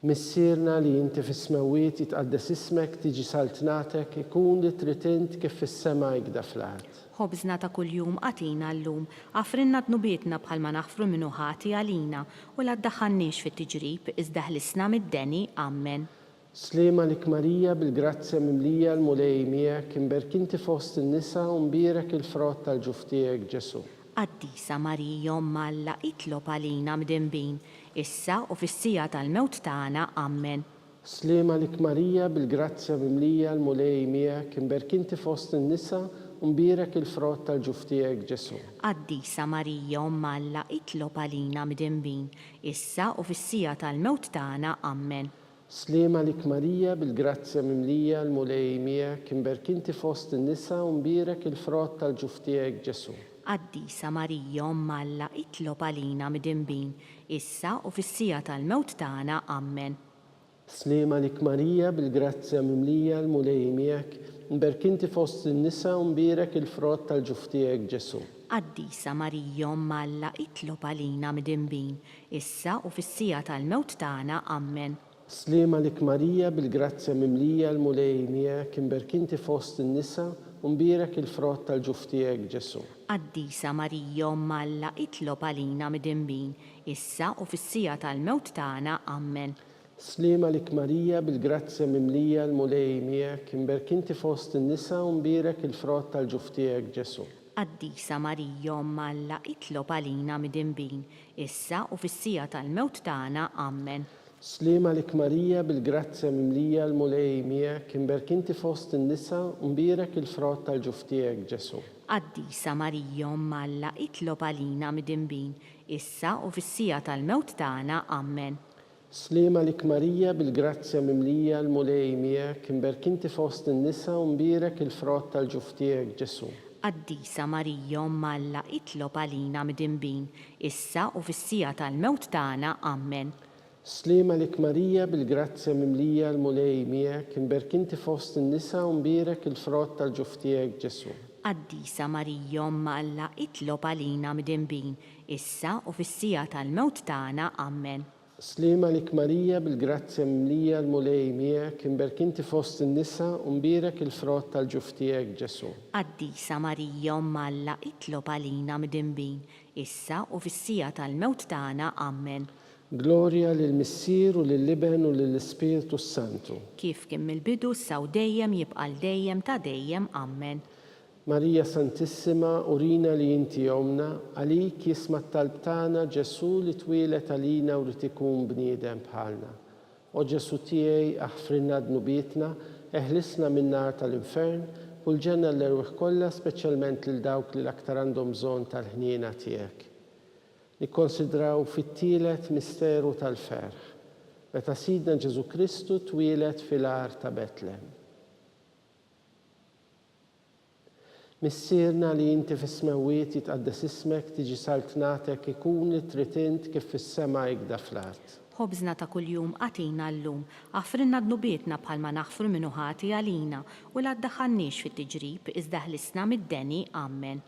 [SPEAKER 2] Missierna li inti fis-smawiet jitqaddes ismek tiġi saltnatek ikun li trid int kif fis-sema jgda fl-art.
[SPEAKER 3] Ħobżna ta' kuljum għatina llum, għafrinna dnubietna bħalma naħfru minnu ħati għalina u la ddaħħalniex fit-tiġrib iżda ħlisna mid-deni. Amen.
[SPEAKER 2] Slema lik Marija bil-grazzja mimlija l-mulej miegħek imberkinti fost in-nisa u mbierek il-frott tal-ġuf tiegħek Ġesu.
[SPEAKER 3] Qaddisa Marija Omma Alla itlob għalina mdinbin, issa u fis-sija tal-mewt tagħna. Amen.
[SPEAKER 2] Slema lik Marija bil-grazzja mimlija l-mulej miegħek imberkinti fost in-nisa u mbierek il-frott tal-ġuf tiegħek Ġesu.
[SPEAKER 3] Qaddisa Marija Omma Alla itlob għalina mdinbin, issa u fis-sija tal-mewt tagħna. Amen.
[SPEAKER 2] Slema lik Marija bil-grazzja mimlija l-mulej miegħek imberkinti fost in-nisa u mbierek il-frott tal-ġuf tiegħek Ġesu.
[SPEAKER 3] Qaddisa Marija Omma Alla itlob għalina mdinbin, issa u fis-sija tal-mewt tagħna. Amen.
[SPEAKER 2] Slema lik Marija bil-grazzja mimlija l-mulej miegħek imberkinti fost in-nisa u mbierek il-frott tal-ġuf tiegħek Ġesu.
[SPEAKER 3] Qaddisa Marija Omma Alla itlob għalina mdinbin, issa u fis-sija tal-mewt tagħna. Amen.
[SPEAKER 2] Slema lik Marija bil-grazzja mimlija l-mulej miegħek imberkinti fost in-nisa u mbierek il-frott tal-ġuf tiegħek Ġesu.
[SPEAKER 3] Qaddisa Marija Omma Alla itlob għalina mdinbin, issa u fis-sija tal-mewt tagħna. Amen.
[SPEAKER 2] Slema lik Marija bil-grazzja mimlija l-mulej miegħek imberkinti fost in-nisa u mbierek il-frott tal-ġuf tiegħek Ġesu.
[SPEAKER 3] Qaddisa Marija Omma Alla itlob għalina mdinbin, issa u fis-sija tal-mewt tagħna. Amen.
[SPEAKER 2] Slema lik Marija bil-grazzja mimlija l-mulej miegħek imberkinti fost in-nisa u mbierek il-frott tal-ġuf tiegħek Ġesu.
[SPEAKER 3] Qaddisa Marija Omma Alla itlob għalina mdinbin, issa u fis-sija tal-mewt tagħna. Amen.
[SPEAKER 2] Slema lik Marija bil-grazzja mimlija l-mulej miegħek imberkinti fost in-nisa u mbierek il-frott tal-ġuf tiegħek Ġesu.
[SPEAKER 3] Qaddisa Marija Omma Alla itlob għalina mdinbin, issa u fis-sija tal-mewt tagħna. Amen.
[SPEAKER 2] Slema lik Marija bil-grazzja mimlija l-mulej miegħek imberkinti fost in-nisa u mbierek il-frott tal-ġuf tiegħek Ġesu.
[SPEAKER 3] Qaddisa Marija Omma Alla itlob għalina mdinbin, issa u fis-sija tal-mewt tagħna. Amen.
[SPEAKER 2] Slema lik Marija bil-grazzja mimlija l-mulej miegħek imberkinti fost in-nisa u mbierek il-frott tal-ġuf tiegħek Ġesu.
[SPEAKER 3] Qaddisa Marija Omma Alla itlob għalina mdinbin, issa u fis-sija tal-mewt tagħna. Amen.
[SPEAKER 2] Gloria lill-Missier u lill-Iben u lill-Ispiritu Santu.
[SPEAKER 3] Kif kien mill-bidu saw dejjem jibqa' dejjem ta' dejjem. Amen.
[SPEAKER 2] Marija Santissima, urina li inti jomna, għalik jisma t-talb tagħna Ġesu li twilet għalina u rrid ikun bniedem bħalna. O Ġesu tiegħi aħfrinna dnubietna, eħlisna min-nar tal-infern u l-ġenna l-erweħ kollha speċjalment lil dawk li l-aktar għandhom bżonn tal-ħniena tiegħek. Nikkonsidraw fit-tielet misteru tal-ferħ meta Sidna Ġesu Kristu twilet fil-ar ta' Betlehem. Missierna li inti fis-smawiet jitqaddes ismek tiġi saltnatek ikun li trid int kif fis-sema jgda fl-art.
[SPEAKER 3] Ħobżna ta' kuljum għatina llum, għafrinna dnubietna bħalma naħfru minnu ħati għalina u la ddaħħalniex fit-tiġrib iżda ħlisna mid-deni. Amen.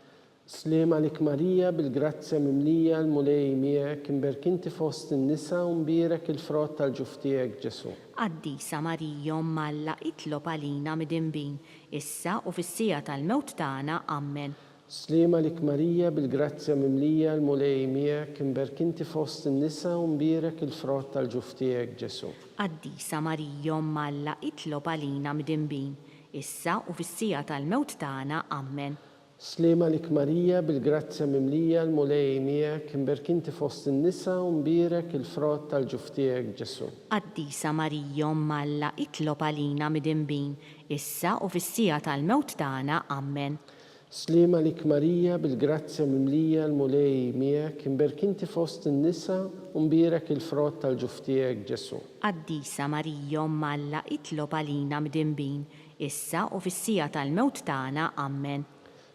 [SPEAKER 2] Slema lik Marija bil-grazzja mimlija l-mulej miegħek imberkinti fost in-nisa u mbierek il-frott tal-ġuf tiegħek Ġesu.
[SPEAKER 3] Qaddisa Marija Omma Alla itlob għalina mdinbin, issa u fis-sija tal-mewt tagħna. Amen.
[SPEAKER 2] Slema lik Marija bil-grazzja mimlija l-mulej miegħek imberkinti fost in-nisa u mbierek il-frott tal-ġuf tiegħek Ġesu.
[SPEAKER 3] Qaddisa Marija Omma Alla itlob għalina mdinbin, issa u fis-sija tal-mewt tagħna. Amen.
[SPEAKER 2] Slema lik Marija bil-grazzja mimlija l-mulej miegħek imberkinti fost in-nisa u mbierek il-frott tal-ġuf tiegħek Ġesu.
[SPEAKER 3] Qaddisa Marija Omma Alla itlob għalina mdinbin, issa u fis-sija tal-mewt tagħna. Amen.
[SPEAKER 2] سليمة لك ماريا بالجرازيا مملية المولي مياك مبارك انت fost النساء ومبارك الفرات tal-ġuftijek Ġesu.
[SPEAKER 3] Qaddisa Marija Omm Alla itlob għalina mdinbin, issa u fis-sija tal-mewt tagħna. Amen.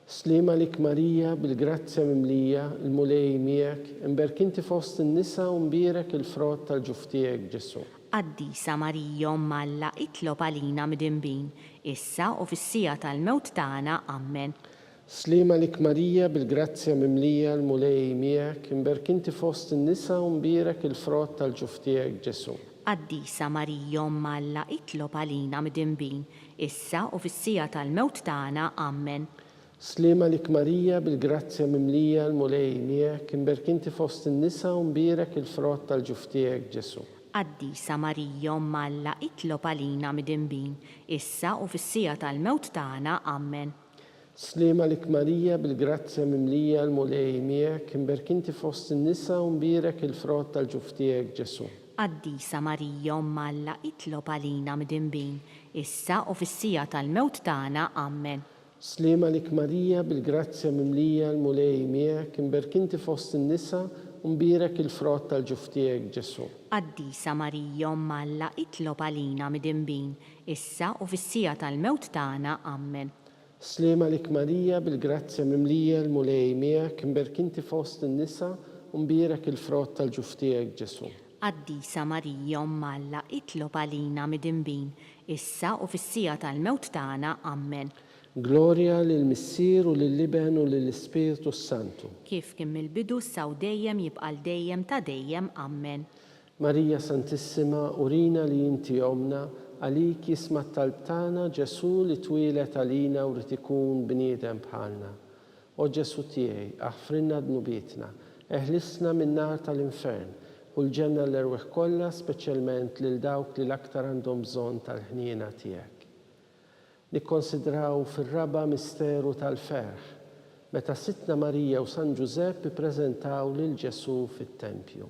[SPEAKER 2] سليمة لك ماريا بالجرازيا مملية المولي مياك مبارك انت fost النساء ومبارك الفرات tal-ġuftijek Ġesu.
[SPEAKER 3] Qaddisa Marija Omm Alla itlob għalina mdinbin, issa u fis-sija tal-mewt tagħna. Amen.
[SPEAKER 2] سليمة لك ماريا بالجرازيا مملية المولي مياك مبارك انت fost النساء ومبارك الفرات tal-ġuftijek Ġesu.
[SPEAKER 3] Qaddisa Marija Omm Alla itlob għalina mdinbin, issa u fis-sija tal-mewt tagħna. Amen.
[SPEAKER 2] سليمة لك ماريا بالجرازيا مملية المولي مياك مبارك انت fost النساء ومبارك الفرات tal-ġuftijek Ġesu.
[SPEAKER 3] Qaddisa Marija Omm Alla itlob għalina mdinbin, issa u fis-sija tal-mewt tagħna. Amen.
[SPEAKER 2] سليمة لك ماريا بالجرازيا مملية المولي مياك مبارك انت fost النساء ومبارك الفرات tal-ġuftijek Ġesu.
[SPEAKER 3] Qaddisa Marija Omm Alla itlob għalina mdinbin, issa u fis-sija tal-mewt tagħna. Amen.
[SPEAKER 2] سليمة لك ماريا بالجرازيا مملية المولي مياك مبارك انت fost النساء ومبارك الفرات tal-ġuftijek Ġesu.
[SPEAKER 3] Qaddisa Marija Omm Alla itlob għalina mdinbin, issa u fis-sija tal-mewt tagħna. Amen.
[SPEAKER 2] سليمة لك ماريا بالجرازيا مملية المولي مياك مبارك انت fost النساء ومبارك الفرات tal-ġuftijek Ġesu.
[SPEAKER 3] Qaddisa Marija Omm Alla itlob għalina mdinbin, issa u fis-sija tal-mewt tagħna. Amen.
[SPEAKER 2] Gloria lil-Missier u lil-Liben u lill-Ispiritu Santu.
[SPEAKER 3] Kif kien mill-bidu saw dejjem jibqa' dejjem ta' dejjem. Amen.
[SPEAKER 2] Marija Santissima, urina li inti omna, għalik jisma' t-talb tagħna Ġesu li twilet għalina u rid ikun bniedem bħalna. O Ġesu tiegħi, aħfrinna dnubietna, eħlisna min-nar tal-infern u l-ġenna l-erweħ kollha, speċjalment lil dawk li l-aktar għandhom bżonn tal-ħniena tiegħek. Nikkonsidraw fir-raba misteru tal-ferħ, meta Sittna Marija u San Ġusepp ippreżentaw lil Ġesu fit-Tempju.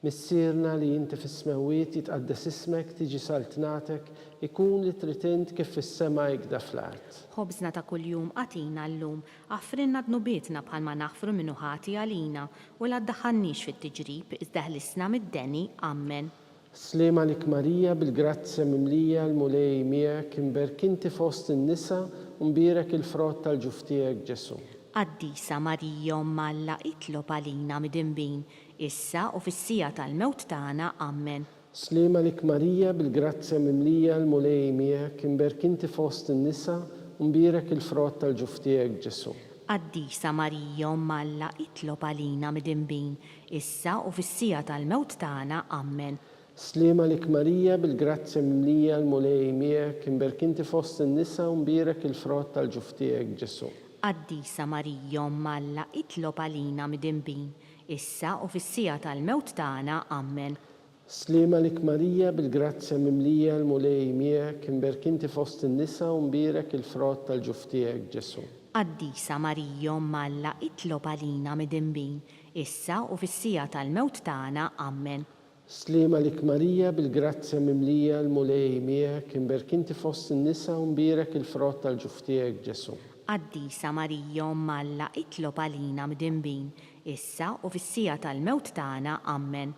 [SPEAKER 2] Missierna li inti fis-smawiet jitqaddes ismek tiġi saltnatek ikun li trid int kif fis-sema jgda fl-art.
[SPEAKER 3] Ħobżna ta' kuljum għatina llum, aħfrinna dnubietna bħalma naħfru minnu ħati għalina u la ddaħħalniex fit-tiġrib iżda ħlisna mid-deni. Amen.
[SPEAKER 2] Slima lik Marija bil-grazzja mimlija l-mulej miegħek imberk inti fost in-nisa u mbierek il-frott tal-ġuftijek Ġesu.
[SPEAKER 3] Qaddisa Marija Omm Alla itlob għalina midinbin, issa u fis-sija tal-mewt tagħna. Amen.
[SPEAKER 2] Slima lik Marija bil-grazzja mimlija l-mulej miegħek imberk inti fost in-nisa u mbierek il-frott tal-ġuftijek Ġesu.
[SPEAKER 3] Qaddisa Marija Omm Alla itlob għalina midinbin, issa u fis-sija tal-mewt tagħna. Amen.
[SPEAKER 2] Slima lik Marija bil-grazzja mimlija l-mulej miegħek imberk inti fost in-nisa u mbierek il-frott tal-ġuftijek Ġesu.
[SPEAKER 3] Qaddisa Marija Omm Alla itlob għalina midinbin, issa u fis-sija tal-mewt tagħna. Amen.
[SPEAKER 2] Slima lik Marija bil-grazzja mimlija l-mulej miegħek imberk inti fost in-nisa u mbierek il-frott tal-ġuftijek Ġesu.
[SPEAKER 3] Qaddisa Marija Omm Alla itlob għalina midinbin, issa u fis-sija tal-mewt tagħna. Amen.
[SPEAKER 2] Slima lik Marija bil-grazzja mimlija l-mulej miegħek imberk inti fost in-nisa u mbierek il-frott tal-ġuftijek Ġesu.
[SPEAKER 3] Qaddisa Marija Omm Alla itlob għalina midinbin, issa u fis-sija tal-mewt tagħna. Amen.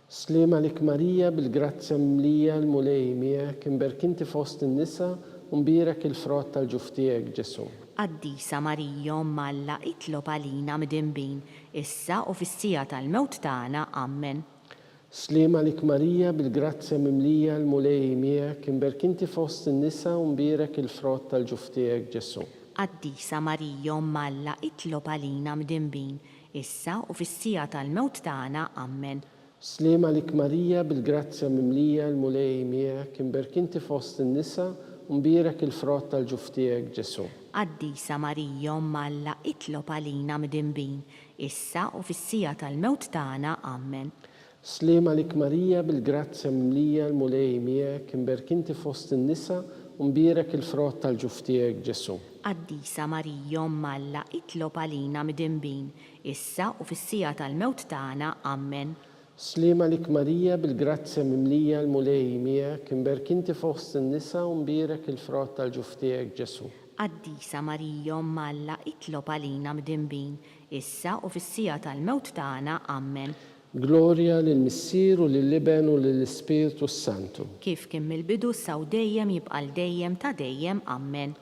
[SPEAKER 2] Slima lik Marija bil-grazzja mimlija l-mulej miegħek imberk inti fost in-nisa u mbierek il-frott tal-ġuftijek Ġesu.
[SPEAKER 3] Qaddisa Marija Omm Alla itlob għalina midinbin, issa u fis-sija tal-mewt tagħna. Amen.
[SPEAKER 2] Slima lik Marija bil-grazzja mimlija l-mulej miegħek imberk inti fost in-nisa u mbierek il-frott tal-ġuftijek Ġesu.
[SPEAKER 3] Qaddisa Marija Omm Alla itlob għalina midinbin, issa u fis-sija tal-mewt tagħna. Amen.
[SPEAKER 2] Slima lik Marija bil-grazzja mimlija l-mulej miegħek imberk inti fost in-nisa u mbierek il-frott tal-ġuftijek Ġesu.
[SPEAKER 3] Qaddisa Marija Omm Alla itlob għalina midinbin, issa u fis-sija tal-mewt tagħna. Amen.
[SPEAKER 2] Slima lik Marija bil-grazzja mimlija l-mulej miegħek imberk inti fost in-nisa u mbierek il-frott tal-ġuftijek Ġesu.
[SPEAKER 3] Qaddisa Marija Omm Alla itlob għalina midinbin, issa u fis-sija tal-mewt tagħna. Amen.
[SPEAKER 2] سليمة لك ماريا بالجرازيا مملية المولي مياك مبارك انت فوسط النساء ومبارك الفرات tal-ġuftijek Ġesu.
[SPEAKER 3] Qaddisa Marija Omm Alla itlob għalina mdinbin, issa u fis-sija tal-mewt tagħna. Amen.
[SPEAKER 2] Gloria lill-Missier u lill-Iben u lill-Ispiritu Santu.
[SPEAKER 3] Kif kien mill-bidu saw dejjem jibqal dejjem ta' dejjem. Amen.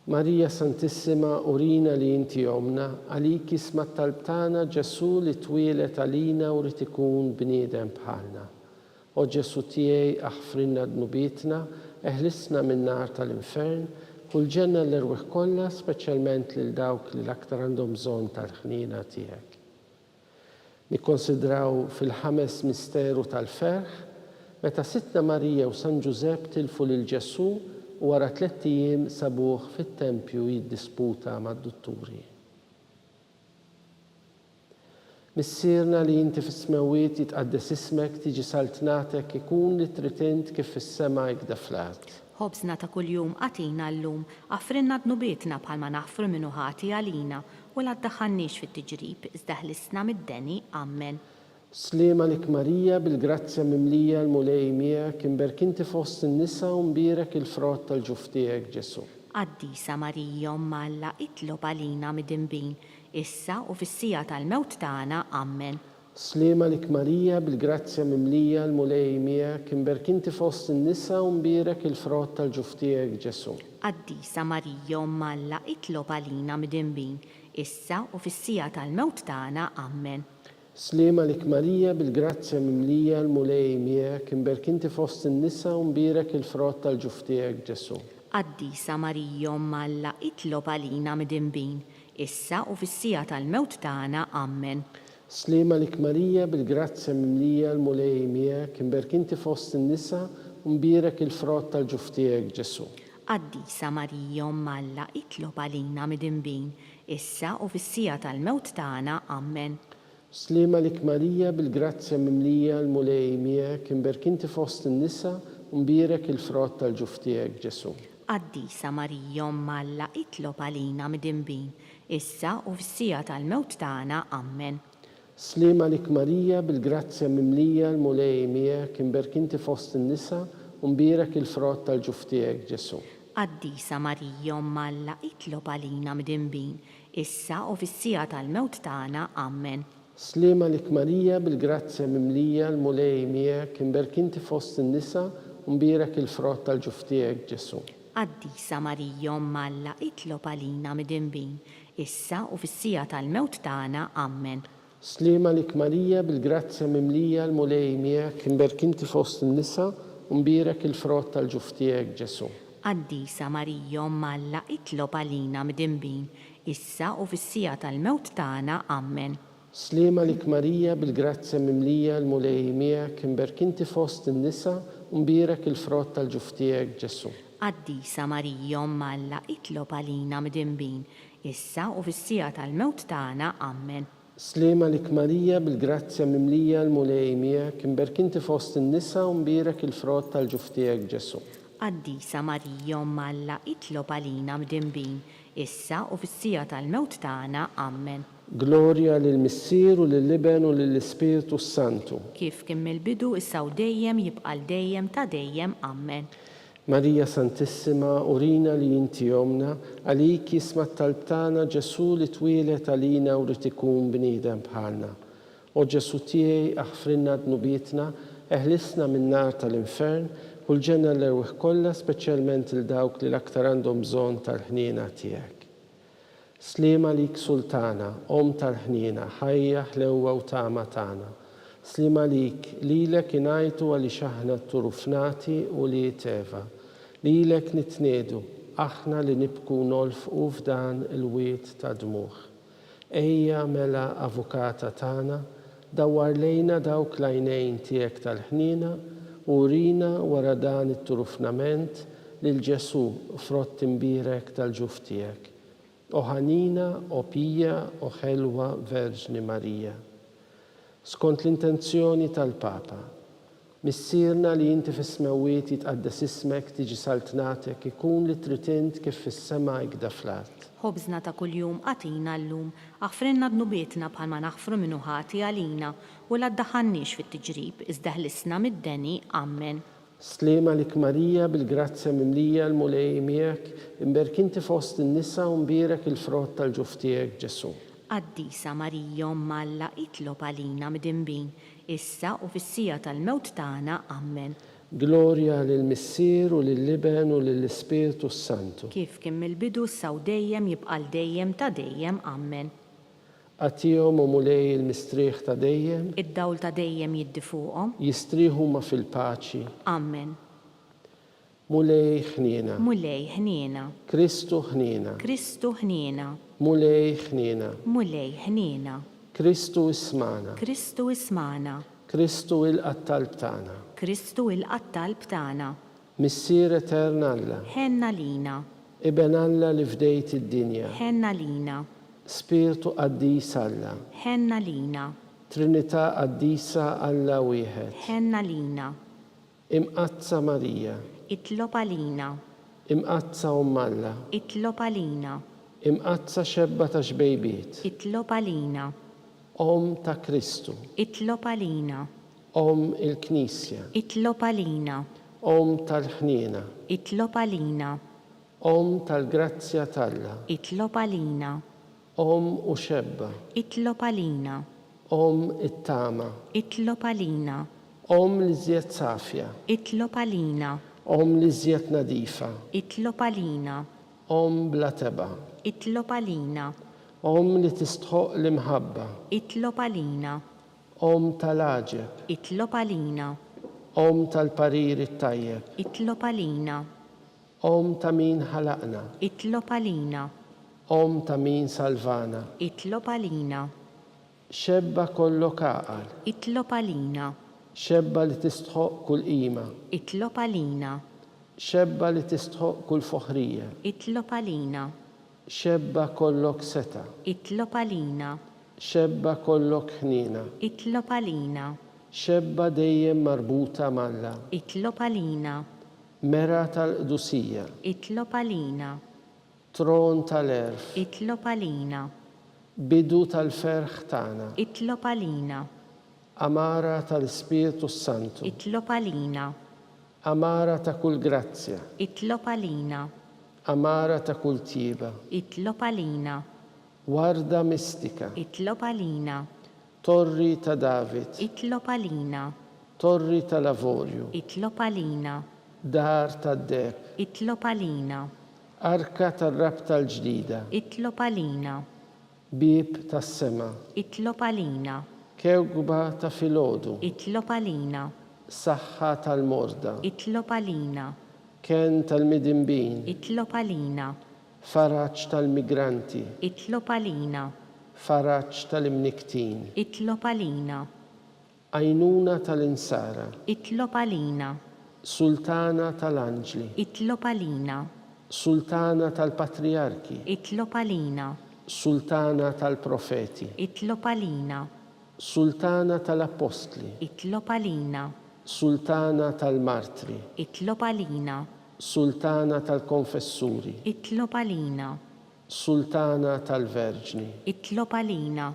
[SPEAKER 2] Marija Santissima urina li inti omna, għalik isma talbtana Ġesu li twilet għalina u rrid ikun bniedem bħalna. O Ġesu tiegħi aħfrinna dnubitna, eħlisna minn nar tal-infern, kull ġenna l-erweħ kollha, speċjalment lil dawk li l-aktar għandhom bżonn tal-ħnina tiegħek. Nikkonsidraw fil-ħames misteru tal-ferħ, meta Sittna Marija u San Ġusepp tilfu lil Ġesu u wara 3 ijiem sabuh fit-tempju jiddisputa mad-dutturi. Missierna li inti fis-smawiet jitqaddes ismek tiġi saltnatek ikun li trid int kif fis-sema jgħidha fl-art.
[SPEAKER 3] Ħobżna ta' kuljum għatina llum, affrinna dnubietna bħalma naħfru minnu ħati għalina u la ddaħħalniex fit-tiġrib iżda ħlisna mid-deni. Amen.
[SPEAKER 2] Slima lik Marija bil-grazzja mimlija l-mulej miegħek imberk inti fost in-nisa u mbierek il-frott tal-ġuftijek Ġesu.
[SPEAKER 3] Qaddisa Marija Omm Alla itlob għalina mid-dinbin, issa u fis-sija tal-mewt tagħna. Amen.
[SPEAKER 2] Slima lik Marija bil-grazzja mimlija l-mulej miegħek imberk inti fost in-nisa u mbierek il-frott tal-ġuftijek Ġesu.
[SPEAKER 3] Qaddisa Marija Omm Alla itlob għalina mid-dinbin, issa u fis-sija tal-mewt tagħna. Amen.
[SPEAKER 2] Slima lik Marija bil-grazzja mimlija l-mulej miegħek imberk inti fost in-nisa u mbierek il-frott tal-ġuftijek Ġesu.
[SPEAKER 3] Qaddisa Marija Omm Alla itlob għalina mid-dinbin, issa u fis-sija tal-mewt tagħna. Amen.
[SPEAKER 2] Slima lik Marija bil-grazzja mimlija l-mulej miegħek imberk inti fost in-nisa u mbierek il-frott tal-ġuftijek Ġesu.
[SPEAKER 3] Qaddisa Marija Omm Alla itlob għalina mid-dinbin, issa u fis-sija tal-mewt tagħna. Amen.
[SPEAKER 2] Slima lik Marija bil-grazzja mimlija l-mulej miegħek imberk inti fost in-nisa u mbierek il-frott tal-ġuftijek Ġesu.
[SPEAKER 3] Qaddisa Marija Omm Alla itlob għalina mid-dinbin, issa u fis-sija tal-mewt tagħna. Amen.
[SPEAKER 2] Slima lik Marija bil-grazzja mimlija l-mulej miegħek imberk inti fost in-nisa u mbierek il-frott tal-ġuftijek Ġesu.
[SPEAKER 3] Qaddisa Marija Omm Alla itlob għalina mid-dinbin, issa u fis-sija tal-mewt tagħna. Amen.
[SPEAKER 2] Slima lik Marija bil-grazzja mimlija l-mulej miegħek imberk inti fost in-nisa u mbierek il-frott tal-ġuftijek Ġesu.
[SPEAKER 3] Qaddisa Marija Omm Alla itlob għalina mid-dinbin, issa u fis-sija tal-mewt tagħna. Amen.
[SPEAKER 2] Slima lik Marija bil-grazzja mimlija l-mulej miegħek imberk inti fost in-nisa u mbierek il-frott tal-ġuftijek Ġesu.
[SPEAKER 3] Qaddisa Marija Omm Alla itlob għalina mid-dinbin, issa u fis-sija tal-mewt tagħna. Amen.
[SPEAKER 2] Slima lik Marija bil-grazzja mimlija l-mulej miegħek imberk inti fost in-nisa u mbierek il-frott tal-ġuftijek Ġesu.
[SPEAKER 3] Qaddisa Marija Omm Alla itlob għalina mid-dinbin, issa u fis-sija tal-mewt tagħna. Amen.
[SPEAKER 2] Slima lik Marija bil-grazzja mimlija l-mulej miegħek imberk inti fost in-nisa u mbierek il-frott tal-ġuftijek Ġesu.
[SPEAKER 3] Qaddisa Marija Omm Alla itlob għalina mid-dinbin, issa u fis-sija tal-mewt tagħna. Amen.
[SPEAKER 2] Gloria lill-Missier u lill-Iben u lill-Ispiritu Santu.
[SPEAKER 3] Kif kien mill-bidu issa u dejjem jibqal dejjem ta' dejjem. Amen.
[SPEAKER 2] Marija Santissima urina li inti omna, għalik jisma talbtana Ġesu li twilet għalina u rrid ikun bniedem bħalna. O Ġesu tiegħi aħfrinna dnubietna, eħlisna minn nar tal-infern, kull ġenna l-erweħ kollha speċjalment il dawk li l-aktar għandhom bżonn tal-ħniena tiegħek. Slima lik Sultana, Om tal-ħniena, ħajja ħlewwa u tama tagħna. Slima lik, lilek ingħajtu għaliex aħna turufnati u li teva. Lilek nitniedu, aħna li nibku nolfqu f'dan il-wiet ta' dmuħ. Ejja mela avukata tagħna, dawwar lejna dawk l-għajnejn tiegħek tal-ħniena u urina wara dan it-turufnament lil Ġesu frott imbierek tal-ġuftijek. O ħanina, o pija, o ħelwa Verġni Marija. Skont l-intenzjoni tal-Papa, Missirna li inti fis-smawiet jitqaddas ismek tiġi saltnatek ikun li tritint kif fis-sema jgda fl-art.
[SPEAKER 3] Ħobżna ta' kuljum għatina llum, aħfrinna dnubietna bħalma naħfru minnu ħati għalina u la ddaħħannix fit-tiġrib iżda ħlisna mid-deni Amen.
[SPEAKER 2] Slema lik Marija bil-grazzja mimlija l-mulej miegħek, imberkinti fost in-nisa u mbierek il-frott tal-ġuf tiegħek Ġesu.
[SPEAKER 3] Qaddisa Marija Malla itlob għalina mid-imbin, issa u fis-sija tal-mewt tagħna Amen.
[SPEAKER 2] Gloria lill-Missier u lill-Liben u lill-Ispiritu Santu.
[SPEAKER 3] Kif kien mill-bidu saw dejjem jibqal dejjem ta' dejjem Amen.
[SPEAKER 2] Għatihom u mulej il-mistrieħ ta' dejjem,
[SPEAKER 3] Id-dawl ta' dejjem jiddi fuqhom
[SPEAKER 2] jistrieħu ma fil-paċi.
[SPEAKER 3] Amen.
[SPEAKER 2] Mulej ħniena,
[SPEAKER 3] Mulej ħniena,
[SPEAKER 2] Kristu ħniena,
[SPEAKER 3] Kristu ħniena,
[SPEAKER 2] mulej ħniena,
[SPEAKER 3] mulej ħniena,
[SPEAKER 2] Kristu ismana,
[SPEAKER 3] Kristu ismana,
[SPEAKER 2] Kristu il-qattalb tagħna.
[SPEAKER 3] Kristu il-qattalb tagħna.
[SPEAKER 2] Missier etern Alla,
[SPEAKER 3] Ħenna lina,
[SPEAKER 2] Iben Alla li fdejt id-dinja,
[SPEAKER 3] ħenna lina,
[SPEAKER 2] Spiritu qaddis Alla,
[SPEAKER 3] ħenna lina,
[SPEAKER 2] Trinità qaddisa Alla wieħed,
[SPEAKER 3] ħenna lina,
[SPEAKER 2] imqazza Marija,
[SPEAKER 3] itlob għalina,
[SPEAKER 2] imqazza Alla,
[SPEAKER 3] itlob għalina,
[SPEAKER 2] imqazza xebba ta' xbejbiet,
[SPEAKER 3] itlob għalina,
[SPEAKER 2] ta' Kristu,
[SPEAKER 3] itlob għalina,
[SPEAKER 2] il-Knisja,
[SPEAKER 3] itlob għalina,
[SPEAKER 2] tal-ħniena,
[SPEAKER 3] itlob għalina,
[SPEAKER 2] tal-grazzja talla,
[SPEAKER 3] itlob għalina,
[SPEAKER 2] u xebba,
[SPEAKER 3] itlob għalina,
[SPEAKER 2] it-tama,
[SPEAKER 3] itlob għalina,
[SPEAKER 2] li żjed safja,
[SPEAKER 3] itlob għalina,
[SPEAKER 2] li żjed nadifa,
[SPEAKER 3] itlob għalina,
[SPEAKER 2] bla teba,
[SPEAKER 3] itlob għalina,
[SPEAKER 2] li tistħoq l-imħabba,
[SPEAKER 3] itlob għalina,
[SPEAKER 2] tal-aġeb,
[SPEAKER 3] itlob għalina,
[SPEAKER 2] tal-pariri tajjeb,
[SPEAKER 3] itlob għalina,
[SPEAKER 2] ta' min ħalaqna,
[SPEAKER 3] itlob għalina,
[SPEAKER 2] ta' min salvana,
[SPEAKER 3] itlob għalina,
[SPEAKER 2] xebba kollok għaqal,
[SPEAKER 3] itlob għalina,
[SPEAKER 2] xebba li tistħoq kull qima,
[SPEAKER 3] itlob għalina,
[SPEAKER 2] xebba li tistħoq kull foħrija,
[SPEAKER 3] itlob għalina,
[SPEAKER 2] xebba kollok seta,
[SPEAKER 3] itlob għalina,
[SPEAKER 2] xebba kollok ħnina,
[SPEAKER 3] itlob għalina,
[SPEAKER 2] xebba dejjem marbuta malla,
[SPEAKER 3] itlob għalina,
[SPEAKER 2] mera tal-qdusija,
[SPEAKER 3] itlob għalina,
[SPEAKER 2] tron tal-erf,
[SPEAKER 3] itlob għalina,
[SPEAKER 2] bidu tal-ferħ tagħna,
[SPEAKER 3] itlob għalina,
[SPEAKER 2] amara tal-Spiritu Santu,
[SPEAKER 3] itlob għalina,
[SPEAKER 2] amara ta' kull grazzja,
[SPEAKER 3] itlob għalina,
[SPEAKER 2] amara ta' kull tjiba,
[SPEAKER 3] itlob għalina,
[SPEAKER 2] warda mistika,
[SPEAKER 3] itlob għalina,
[SPEAKER 2] torri ta' David,
[SPEAKER 3] itlob għalina,
[SPEAKER 2] torri ta' lavorju,
[SPEAKER 3] itlob għalina,
[SPEAKER 2] dar ta' deb,
[SPEAKER 3] itlob għalina,
[SPEAKER 2] arka tar-rab tal-ġdida,
[SPEAKER 3] itlob għalina,
[SPEAKER 2] bib tas-sema,
[SPEAKER 3] itlob għalina,
[SPEAKER 2] kewkba ta' filgħodu,
[SPEAKER 3] itlob għalina,
[SPEAKER 2] saħħa tal-morda,
[SPEAKER 3] itlob għalina,
[SPEAKER 2] ken tal-midimbin,
[SPEAKER 3] itlob għalina,
[SPEAKER 2] faraġġ tal-migranti,
[SPEAKER 3] itlob għalina,
[SPEAKER 2] faraġġ tal-imniktin,
[SPEAKER 3] itlob għalina,
[SPEAKER 2] għajnuna tal-insara,
[SPEAKER 3] itlob għalina,
[SPEAKER 2] sultana tal-anġli,
[SPEAKER 3] itlob għalina,
[SPEAKER 2] sultana tal-patriarki,
[SPEAKER 3] itlob għalina,
[SPEAKER 2] sultana tal-profeti,
[SPEAKER 3] itlob għalina,
[SPEAKER 2] sultana tal-apostli,
[SPEAKER 3] itlob għalina,
[SPEAKER 2] sultana tal-martri,
[SPEAKER 3] itlob għalina,
[SPEAKER 2] sultana tal-konfessuri,
[SPEAKER 3] itlob għalina,
[SPEAKER 2] sultana tal-verġni,
[SPEAKER 3] itlob għalina,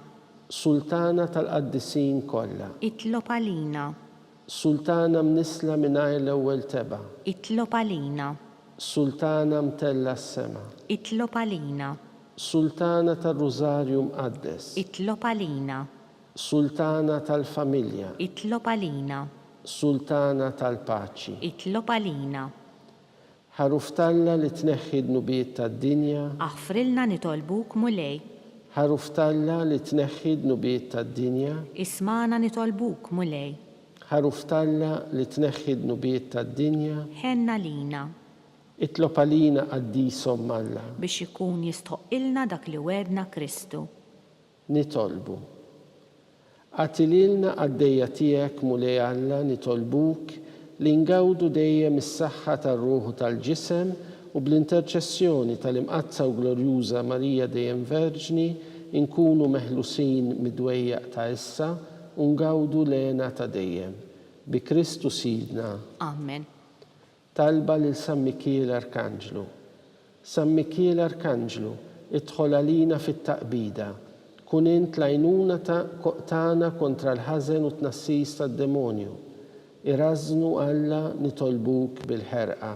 [SPEAKER 2] sultana tal-qaddisin kollha,
[SPEAKER 3] itlob għalina,
[SPEAKER 2] sultana mnisla mingħajr l-ewwel teba,
[SPEAKER 3] itlob għalina,
[SPEAKER 2] sultana mtella s-sema,
[SPEAKER 3] itlob għalina,
[SPEAKER 2] sultana tal-Rużarju mqaddes,
[SPEAKER 3] itlob għalina,
[SPEAKER 2] sultana tal-familja,
[SPEAKER 3] itlob għalina,
[SPEAKER 2] sultana tal-paċi,
[SPEAKER 3] itlob għalina,
[SPEAKER 2] ħaruftalla li tneħħi d-nubiet tad-dinja,
[SPEAKER 3] aħfrilna nitolbuk mulej,
[SPEAKER 2] ħaruftalla li tneħħi d-nubiet tad-dinja,
[SPEAKER 3] ismana nitolbuk mulej,
[SPEAKER 2] ħaruftalla li tneħħi d-nubiet tad-dinja,
[SPEAKER 3] ħenna lina,
[SPEAKER 2] itlob għalina qaddisom Alla,
[SPEAKER 3] biex ikun jistħoqilna dak li wedna Kristu.
[SPEAKER 2] nitolbu. Għatililna għaddejja tiegħek mulej Alla nitolbuk li ngawdu dejjem is-saħħa tar-ruħu tal-ġisem u bl-interċessjoni tal-imqazza u glorjuża Marija dejjem Verġni inkunu meħlusin mid-dwejjaq ta' issa u ngawdu lena ta' dejjem. bi Kristu Sidna.
[SPEAKER 3] Amen.
[SPEAKER 2] Talba lil San Mikiel Arkanġlu. San Mikiel Arkanġlu, idħol għalina fit-taqbida, kun int l-għajnuna tagħna kontra l-ħażen u tnassis tad-demonju. Irażnu Alla nitolbuk bil-ħerqa.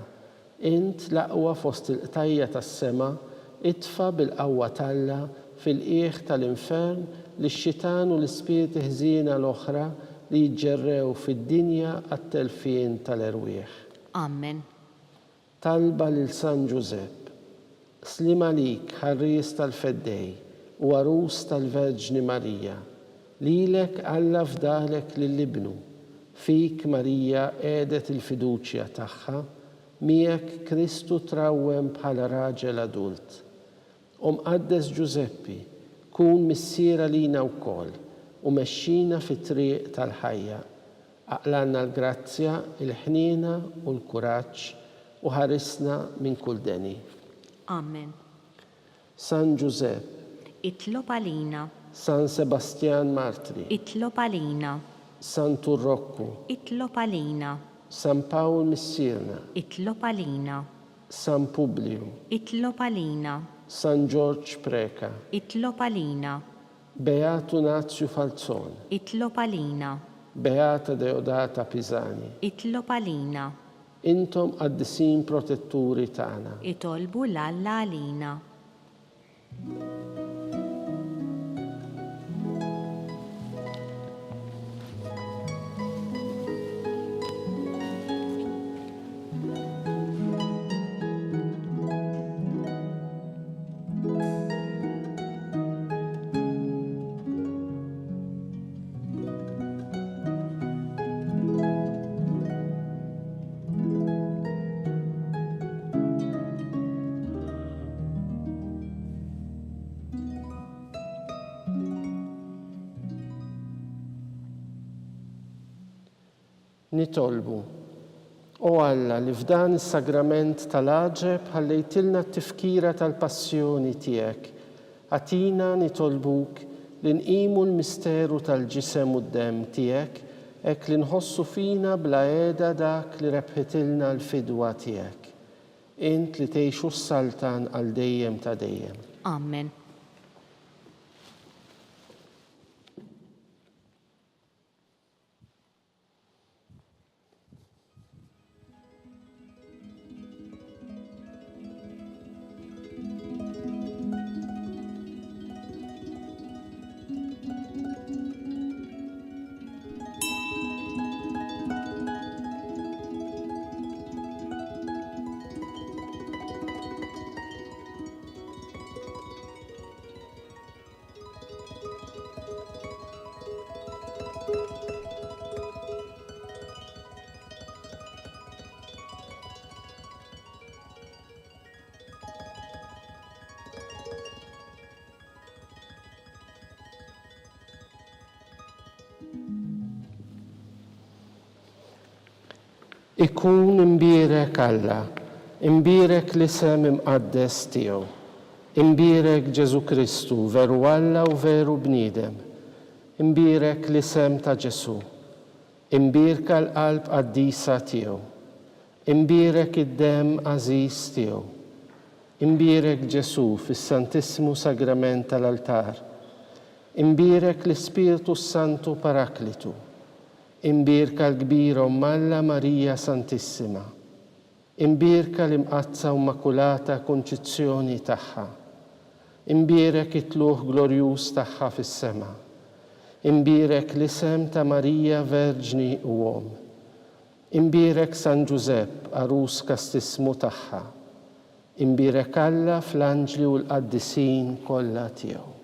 [SPEAKER 2] Int l-aqwa fost il-qtajja tas-sema, itfa bil-qawwa talla fil-qiegħ tal-infern lix-xitan u l-ispirti ħżiena l-oħra li jġerrew fid-dinja għat-telfien tal-erwieħ.
[SPEAKER 3] Amen.
[SPEAKER 2] Talba lil San Giuseppe. Slim għalik ħarries tal-feddej u għarus tal-Verġni Marija. Lilek Alla fdalek lill-ibnu. Fik Marija għedet il-fiduċja tagħha, miegħek Kristu trawwem bħala raġel adult. Qaddes Giuseppi, kun missiera lina wkoll u mexxina fit-triq tal-ħajja. Aqlanna l-grazzja, il-ħniena u l-kuraġġ u ħarisna minn kull deni.
[SPEAKER 3] Amen.
[SPEAKER 2] San Giuseppe,
[SPEAKER 3] Itlob għalina.
[SPEAKER 2] San Sebastian Martri,
[SPEAKER 3] Itlob għalina.
[SPEAKER 2] San Turrokku,
[SPEAKER 3] Itlob għalina.
[SPEAKER 2] San Pawl Missirna,
[SPEAKER 3] Itlob għalina.
[SPEAKER 2] San Publiu,
[SPEAKER 3] Itlob għalina.
[SPEAKER 2] San George Preka,
[SPEAKER 3] Itlob għalina.
[SPEAKER 2] Beatu Nazju Falzon,
[SPEAKER 3] Itlob għalina.
[SPEAKER 2] Beata Deodata Pisani.
[SPEAKER 3] Itlob għalina.
[SPEAKER 2] Intom qaddisin protetturi tagħna.
[SPEAKER 3] Itolbu l-Alla għalina.
[SPEAKER 2] Nitolbu, o Alla li f'dan is-sagrament tal-aġeb ħallejtilna t-tifkira tal-passjoni tiegħek. Għatina nitolbuk li nqimu l-misteru tal-ġisem u d-dem tiegħek hekk li nħossu fina bla għeda dak li rebħitilna l-fidwa tiegħek. Int li tgħixu s-saltan għal dejjem ta' dejjem.
[SPEAKER 3] Amen. Ikun imbirek Alla, imbirek l-isem imqaddes tiegħu, imbirek Ġesu Kristu, veru Alla u veru bniedem, imbirek l-isem ta' Ġesu, imbirka l-qalb qaddisa tiegħu, imbirek id-dem għażiż tiegħu, imbirek Ġesu fis-Santissimu Sagrament tal-altar, imbirek l-Ispiritu Santu Paraklitu, imbirka l-kbira Alla Marija Santissima, imbirka l-imqazza Immakulata Konċizzjoni tagħha, imbirek it-tluħ glorjuż tagħha fis-sema, imbirek l-isem ta' Marija Verġni u Om, imbirek San Giuseppe arus kastismu tagħha, imbirek Alla fl-anġli u l-qaddisin kollha tiegħu.